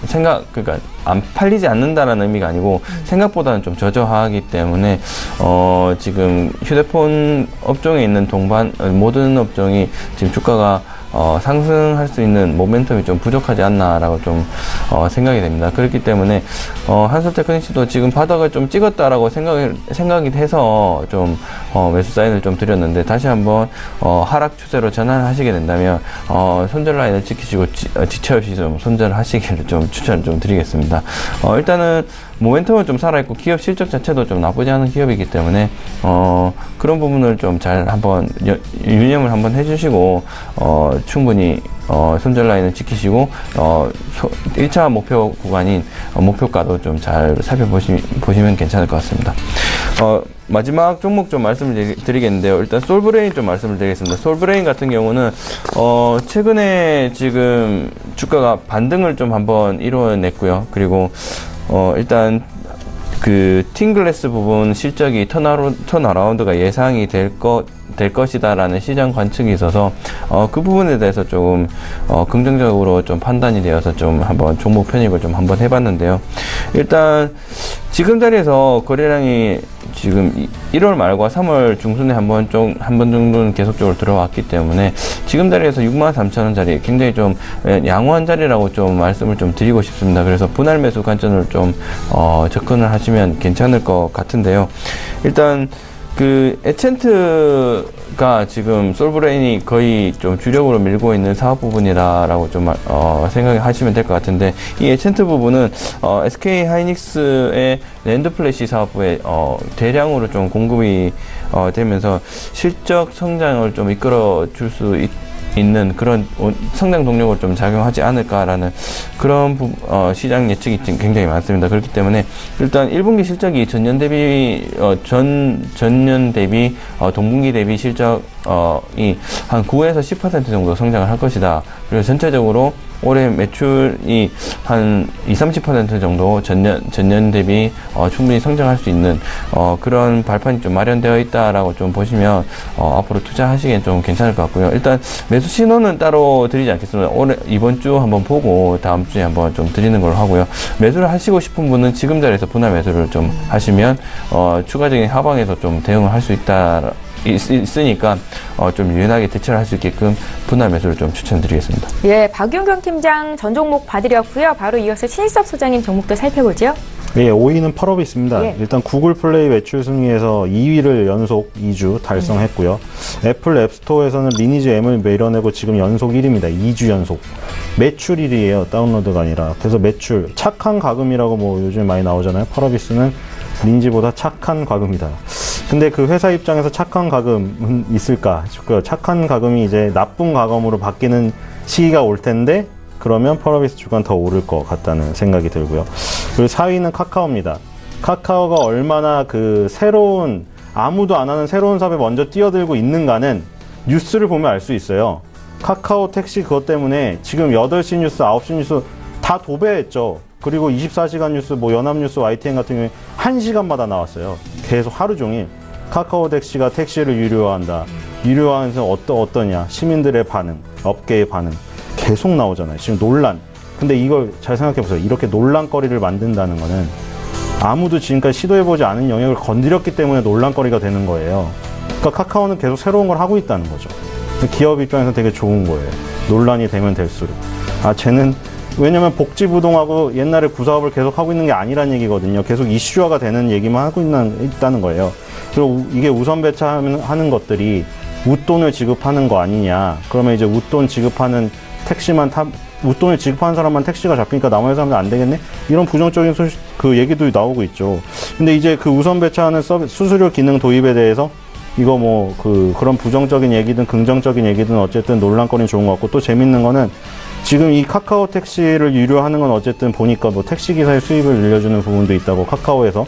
그러니까 안 팔리지 않는다라는 의미가 아니고 생각보다는 좀 저조하기 때문에 지금 휴대폰 업종에 있는 모든 업종이 지금 주가가 상승할 수 있는 모멘텀이 좀 부족하지 않나라고 좀 생각이 됩니다. 그렇기 때문에 한솔테크닉스도 지금 바닥을 좀 찍었다라고 생각이 해서 좀 매수 사인을 좀 드렸는데 다시 한번 하락 추세로 전환하시게 된다면 손절 라인을 지키시고 지체 없이 좀 손절하시기를 좀 추천을 좀 드리겠습니다. 일단은 모멘텀은 좀 살아있고 기업 실적 자체도 좀 나쁘지 않은 기업이기 때문에 그런 부분을 좀 잘 한번 유념을 한번 해주시고 충분히 손절 라인을 지키시고 1차 목표 구간인 목표가도 좀 잘 살펴보시면 괜찮을 것 같습니다. 마지막 종목 좀 말씀을 드리겠는데요. 일단 솔브레인 좀 말씀을 드리겠습니다. 솔브레인 같은 경우는 최근에 지금 주가가 반등을 좀 한번 이루어냈고요. 그리고 일단 그 팅글래스 부분 실적이 턴어라운드가 예상이 될 것이다라는 시장 관측이 있어서 그 부분에 대해서 조금 긍정적으로 좀 판단이 되어서 좀 한번 종목 편입을 좀 한번 해봤는데요. 일단 지금 자리에서 거래량이 지금 1월 말과 3월 중순에 한 번 정도는 계속적으로 들어왔기 때문에 지금 자리에서 63,000원짜리 굉장히 좀 양호한 자리라고 좀 말씀을 좀 드리고 싶습니다. 그래서 분할 매수 관점을 좀 접근을 하시면 괜찮을 것 같은데요. 일단 그 에첸트가 지금 솔브레인이 거의 좀 주력으로 밀고 있는 사업 부분이라고 좀 생각하시면 될 것 같은데 이 에첸트 부분은 SK 하이닉스의 랜드 플래시 사업부에 대량으로 좀 공급이 되면서 실적 성장을 좀 이끌어 줄 수 있는 그런 성장 동력을 좀 작용하지 않을까라는 그런 시장 예측이 굉장히 많습니다. 그렇기 때문에 일단 1분기 실적이 전년 대비 동분기 대비 실적이 한 9에서 10% 정도 성장을 할 것이다. 그리고 전체적으로 올해 매출이 한 20-30% 정도 전년 대비 충분히 성장할 수 있는 그런 발판이 좀 마련되어 있다라고 좀 보시면 앞으로 투자하시기엔 좀 괜찮을 것 같고요. 일단 매수 신호는 따로 드리지 않겠습니다. 이번 주 한번 보고 다음 주에 한번 좀 드리는 걸로 하고요. 매수를 하시고 싶은 분은 지금 자리에서 분할 매수를 좀 하시면 추가적인 하방에서 좀 대응을 할 수 있다. 있으니까 좀 유연하게 대처를 할 수 있게끔 분할 매수를 좀 추천드리겠습니다. 예, 박윤경 팀장 전 종목 봐드렸고요. 바로 이어서 신일섭 소장님 종목도 살펴보죠. 예, 5위는 펄업이 있습니다. 예. 일단 구글 플레이 매출 순위에서 2위를 연속 2주 달성했고요. 애플 앱스토어에서는 리니지 M을 밀어내고 지금 연속 1위입니다. 2주 연속. 매출 1위예요. 다운로드가 아니라. 그래서 매출, 착한 과금이라고 뭐 요즘 많이 나오잖아요. 펄업이스는 리니지보다 착한 과금이다. 근데 그 회사 입장에서 착한 과금은 있을까 싶고요. 착한 과금이 이제 나쁜 과금으로 바뀌는 시기가 올 텐데 그러면 펄어비스 주가는 더 오를 것 같다는 생각이 들고요. 그리고 4위는 카카오입니다. 카카오가 얼마나 그 새로운 아무도 안 하는 새로운 사업에 먼저 뛰어들고 있는가는 뉴스를 보면 알 수 있어요. 카카오 택시 그것 때문에 지금 8시 뉴스, 9시 뉴스 다 도배했죠. 그리고 24시간 뉴스, 뭐 연합뉴스, YTN 같은 경우에 1시간마다 나왔어요. 계속 하루 종일. 카카오 택시가 택시를 유료화한다. 유료화하면서 어떠냐. 시민들의 반응, 업계의 반응. 계속 나오잖아요. 지금 논란. 근데 이걸 잘 생각해보세요. 이렇게 논란거리를 만든다는 거는 아무도 지금까지 시도해보지 않은 영역을 건드렸기 때문에 논란거리가 되는 거예요. 그러니까 카카오는 계속 새로운 걸 하고 있다는 거죠. 기업 입장에서 되게 좋은 거예요. 논란이 되면 될수록. 쟤는 왜냐면 복지부동하고 옛날에 구사업을 계속 하고 있는 게 아니란 얘기거든요. 계속 이슈화가 되는 얘기만 하고 있다는 거예요. 그리고 이게 우선 배차하는 것들이 웃돈을 지급하는 거 아니냐. 그러면 이제 웃돈 지급하는 웃돈을 지급하는 사람만 택시가 잡히니까 나머지 사람들 안 되겠네? 이런 부정적인 그 얘기도 나오고 있죠. 근데 이제 그 우선 배차하는 수수료 기능 도입에 대해서 이거 뭐 그런 부정적인 얘기든 긍정적인 얘기든 어쨌든 논란거리는 좋은 것 같고 또 재밌는 거는 지금 이 카카오 택시를 유료화하는 건 어쨌든 보니까 뭐 택시기사의 수입을 늘려주는 부분도 있다고 카카오에서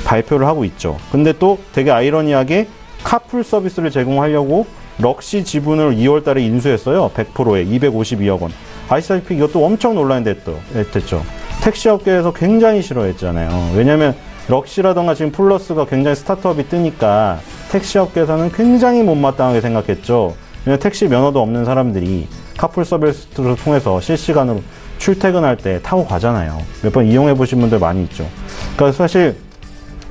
발표를 하고 있죠. 근데 또 되게 아이러니하게 카풀 서비스를 제공하려고 럭시 지분을 2월 달에 인수했어요. 100%에 252억 원. 아시다시피 이것도 엄청 논란이 됐죠. 택시업계에서 굉장히 싫어했잖아요. 왜냐면 럭시라던가 지금 플러스가 굉장히 스타트업이 뜨니까 택시업계에서는 굉장히 못마땅하게 생각했죠. 왜냐면 택시 면허도 없는 사람들이 카풀 서비스를 통해서 실시간으로 출퇴근할 때 타고 가잖아요. 몇 번 이용해 보신 분들 많이 있죠. 그러니까 사실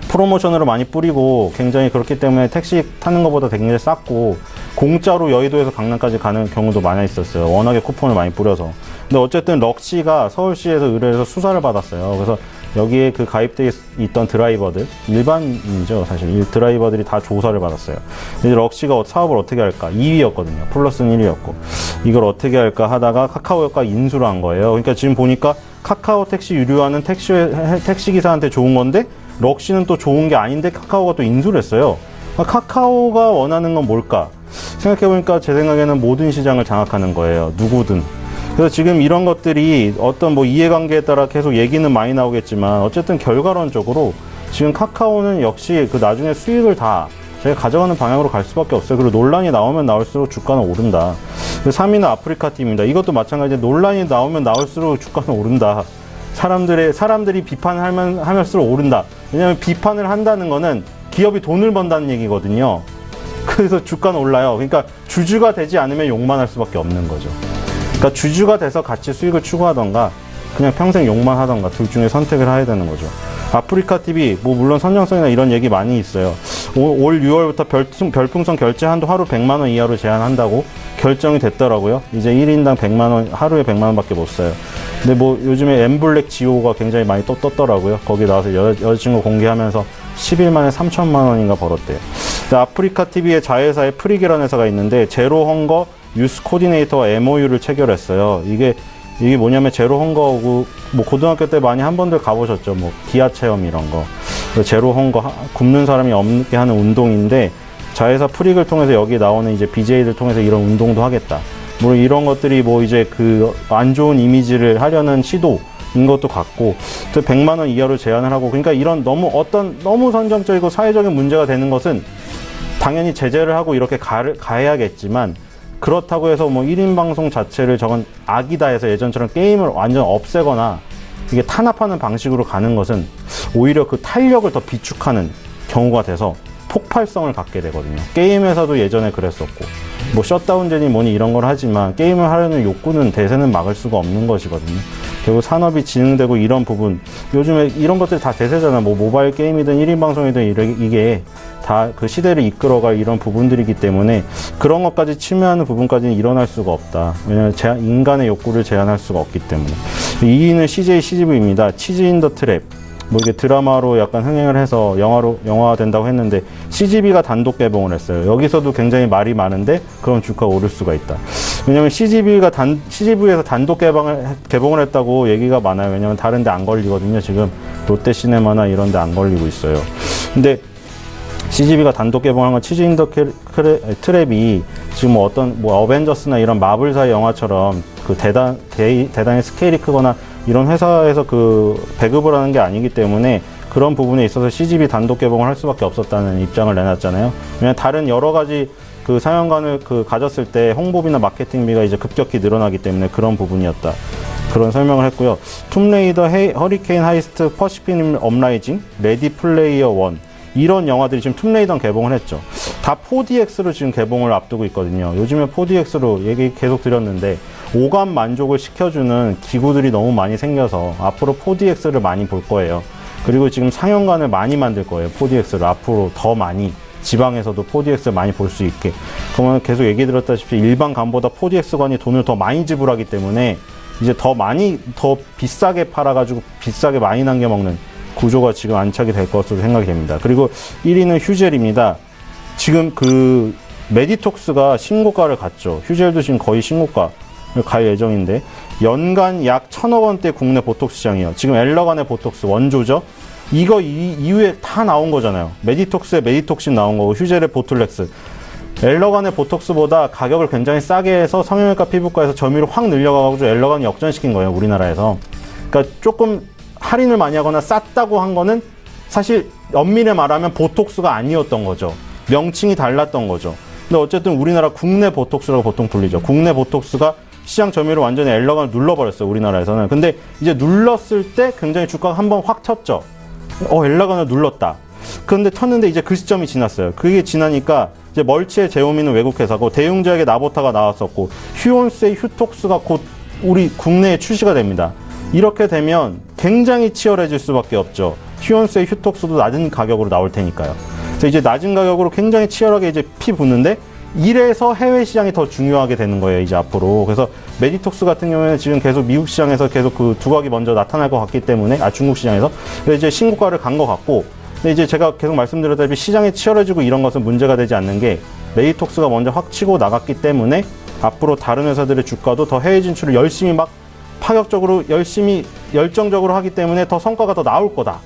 프로모션으로 많이 뿌리고 굉장히 그렇기 때문에 택시 타는 것보다 굉장히 쌌고 공짜로 여의도에서 강남까지 가는 경우도 많이 있었어요. 워낙에 쿠폰을 많이 뿌려서. 근데 어쨌든 럭시가 서울시에서 의뢰해서 수사를 받았어요. 그래서 여기에 그 가입되어 있던 드라이버들, 일반인이죠. 사실 드라이버들이 다 조사를 받았어요. 이제 럭시가 사업을 어떻게 할까? 2위였거든요. 플러스는 1위였고. 이걸 어떻게 할까 하다가 카카오가 인수를 한 거예요. 그러니까 지금 보니까 카카오 택시 유료화는 택시기사한테 좋은 건데 럭시는 또 좋은 게 아닌데 카카오가 또 인수를 했어요. 카카오가 원하는 건 뭘까? 생각해보니까 제 생각에는 모든 시장을 장악하는 거예요. 누구든. 그래서 지금 이런 것들이 어떤 뭐 이해관계에 따라 계속 얘기는 많이 나오겠지만 어쨌든 결과론적으로 지금 카카오는 역시 그 나중에 수익을 다 제가 가져가는 방향으로 갈 수밖에 없어요. 그리고 논란이 나오면 나올수록 주가는 오른다. 3위는 아프리카팀입니다. 이것도 마찬가지로 논란이 나오면 나올수록 주가는 오른다. 사람들이 비판을 하면서 오른다. 왜냐하면 비판을 한다는 거는 기업이 돈을 번다는 얘기거든요. 그래서 주가는 올라요. 그러니까 주주가 되지 않으면 욕만 할 수밖에 없는 거죠. 그러니까 주주가 돼서 같이 수익을 추구하던가 그냥 평생 욕만 하던가 둘 중에 선택을 해야 되는 거죠. 아프리카TV 뭐 물론 선정성이나 이런 얘기 많이 있어요. 올 6월부터 별풍선 결제 한도 하루 100만 원 이하로 제한한다고 결정이 됐더라고요. 이제 1인당 100만 원, 하루에 100만 원밖에 못 써요. 근데 뭐 요즘에 엠블랙 지오가 굉장히 많이 떴더라고요. 거기 나와서 여자친구 공개하면서 10일 만에 3천만 원인가 벌었대요. 아프리카TV의 자회사의 프리기라는 회사가 있는데 제로 헝거 유스 코디네이터와 MOU를 체결했어요. 이게 뭐냐면 제로 헝거고 뭐 고등학교 때 많이 한 번들 가보셨죠. 뭐 기아 체험 이런 거. 제로 헝거 굶는 사람이 없게 하는 운동인데 자회사 프릭을 통해서 여기 나오는 이제 BJ들 통해서 이런 운동도 하겠다. 물론 이런 것들이 뭐 이제 그 안 좋은 이미지를 하려는 시도인 것도 같고 또 100만 원 이하로 제한을 하고 그러니까 이런 너무 선정적이고 사회적인 문제가 되는 것은 당연히 제재를 하고 이렇게 가야겠지만 그렇다고 해서 뭐 1인 방송 자체를 저건 악이다 해서 예전처럼 게임을 완전 없애거나 이게 탄압하는 방식으로 가는 것은 오히려 그 탄력을 더 비축하는 경우가 돼서 폭발성을 갖게 되거든요. 게임에서도 예전에 그랬었고 뭐 셧다운제니 뭐니 이런 걸 하지만 게임을 하려는 욕구는 대세는 막을 수가 없는 것이거든요. 그리고 산업이 진흥되고 이런 부분, 요즘에 이런 것들이 다 대세잖아. 뭐 모바일 게임이든 1인 방송이든 이게 다 그 시대를 이끌어갈 이런 부분들이기 때문에 그런 것까지 침해하는 부분까지는 일어날 수가 없다. 왜냐하면 인간의 욕구를 제한할 수가 없기 때문에. 2위는 CJ CGV입니다. 치즈 인 더 트랩. 뭐 이게 드라마로 약간 흥행을 해서 영화화 된다고 했는데 CGV가 단독 개봉을 했어요. 여기서도 굉장히 말이 많은데 그럼 주가가 오를 수가 있다. 왜냐면 CGV에서 단독 개봉을 했다고 얘기가 많아요. 왜냐면 다른 데 안 걸리거든요. 지금 롯데시네마나 이런 데 안 걸리고 있어요. 근데 CGV가 단독 개봉한 건 치즈 인 더 트랩이 지금 어떤 어벤져스나 이런 마블사의 영화처럼 그 대단히 스케일이 크거나 이런 회사에서 그 배급을 하는 게 아니기 때문에 그런 부분에 있어서 CGV 단독 개봉을 할 수밖에 없었다는 입장을 내놨잖아요. 왜냐면 다른 여러 가지 그 상영관을 가졌을 때 홍보비나 마케팅비가 이제 급격히 늘어나기 때문에 그런 부분이었다. 그런 설명을 했고요. 툼레이더, 허리케인 하이스트, 퍼시픽 업라이징, 레디 플레이어 1 이런 영화들이 지금 툼레이더는 개봉을 했죠. 다 4DX로 지금 개봉을 앞두고 있거든요. 요즘에 4DX로 얘기 계속 드렸는데 오감 만족을 시켜주는 기구들이 너무 많이 생겨서 앞으로 4DX를 많이 볼 거예요. 그리고 지금 상영관을 많이 만들 거예요. 4DX를 앞으로 더 많이 지방에서도 4DX를 많이 볼 수 있게. 그러면 계속 얘기 들었다시피 일반 관보다 4DX관이 돈을 더 많이 지불하기 때문에 이제 더 비싸게 팔아가지고 비싸게 많이 남겨먹는 구조가 지금 안착이 될 것으로 생각이 됩니다. 그리고 1위는 휴젤입니다. 지금 그 메디톡스가 신고가를 갔죠. 휴젤도 지금 거의 신고가를 갈 예정인데 연간 약 1,000억 원대 국내 보톡스 시장이에요. 지금 엘러간의 보톡스 원조죠. 이거 이후에 다 나온 거잖아요. 메디톡스에 메디톡신 나온 거고 휴젤의 보툴렉스. 엘러간의 보톡스보다 가격을 굉장히 싸게 해서 성형외과 피부과에서 점유율을 확 늘려가지고 엘러간이 역전시킨 거예요. 우리나라에서. 그러니까 조금 할인을 많이 하거나 쌌다고 한 거는 사실 엄밀히 말하면 보톡스가 아니었던 거죠. 명칭이 달랐던 거죠. 근데 어쨌든 우리나라 국내 보톡스라고 보통 불리죠. 국내 보톡스가 시장 점유율을 완전히 엘러간을 눌러버렸어요. 우리나라에서는. 근데 이제 눌렀을 때 굉장히 주가가 한번 확 쳤죠. 엘러간을 눌렀다. 그런데 쳤는데 이제 그 시점이 지났어요. 그게 지나니까 이제 멀치의 제오미는 외국 회사고 대웅제약의 나보타가 나왔었고 휴온스의 휴톡스가 곧 우리 국내에 출시가 됩니다. 이렇게 되면 굉장히 치열해질 수밖에 없죠. 휴온스의 휴톡스도 낮은 가격으로 나올 테니까요. 그래서 이제 낮은 가격으로 굉장히 치열하게 이제 피 붙는데 이래서 해외 시장이 더 중요하게 되는 거예요, 이제 앞으로. 그래서 메디톡스 같은 경우에는 지금 계속 미국 시장에서 계속 그 두각이 먼저 나타날 것 같기 때문에, 중국 시장에서. 그래서 이제 신고가를 간 것 같고, 근데 이제 제가 계속 말씀드렸다시피 시장이 치열해지고 이런 것은 문제가 되지 않는 게 메디톡스가 먼저 확 치고 나갔기 때문에 앞으로 다른 회사들의 주가도 더 해외 진출을 열심히 막 파격적으로 열심히 열정적으로 하기 때문에 더 성과가 더 나올 거다.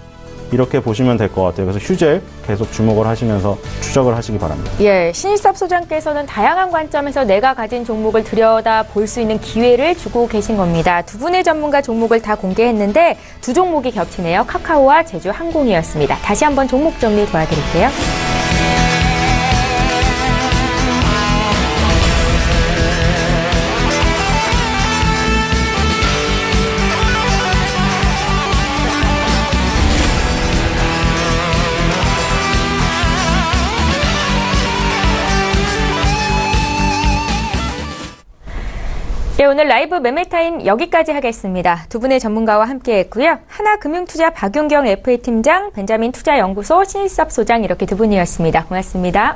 이렇게 보시면 될 것 같아요. 그래서 휴젤 계속 주목을 하시면서 추적을 하시기 바랍니다. 예, 신일섭 소장께서는 다양한 관점에서 내가 가진 종목을 들여다 볼 수 있는 기회를 주고 계신 겁니다. 두 분의 전문가 종목을 다 공개했는데 두 종목이 겹치네요. 카카오와 제주항공이었습니다. 다시 한번 종목 정리 도와드릴게요. 네, 오늘 라이브 매매타임 여기까지 하겠습니다. 두 분의 전문가와 함께했고요. 하나금융투자 박윤경 FA팀장, 벤자민 투자연구소 신일섭 소장 이렇게 두 분이었습니다. 고맙습니다.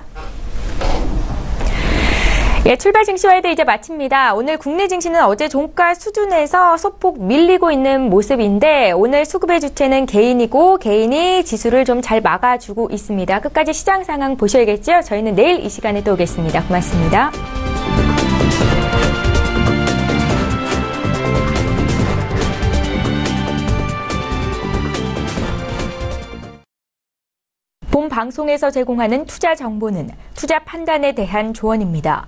예, 출발 증시와이드 이제 마칩니다. 오늘 국내 증시는 어제 종가 수준에서 소폭 밀리고 있는 모습인데 오늘 수급의 주체는 개인이고 개인이 지수를 좀 잘 막아주고 있습니다. 끝까지 시장 상황 보셔야겠죠? 저희는 내일 이 시간에 또 오겠습니다. 고맙습니다. 본 방송에서 제공하는 투자 정보는 투자 판단에 대한 조언입니다.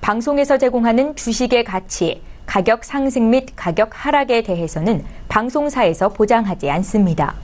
방송에서 제공하는 주식의 가치, 가격 상승 및 가격 하락에 대해서는 방송사에서 보장하지 않습니다.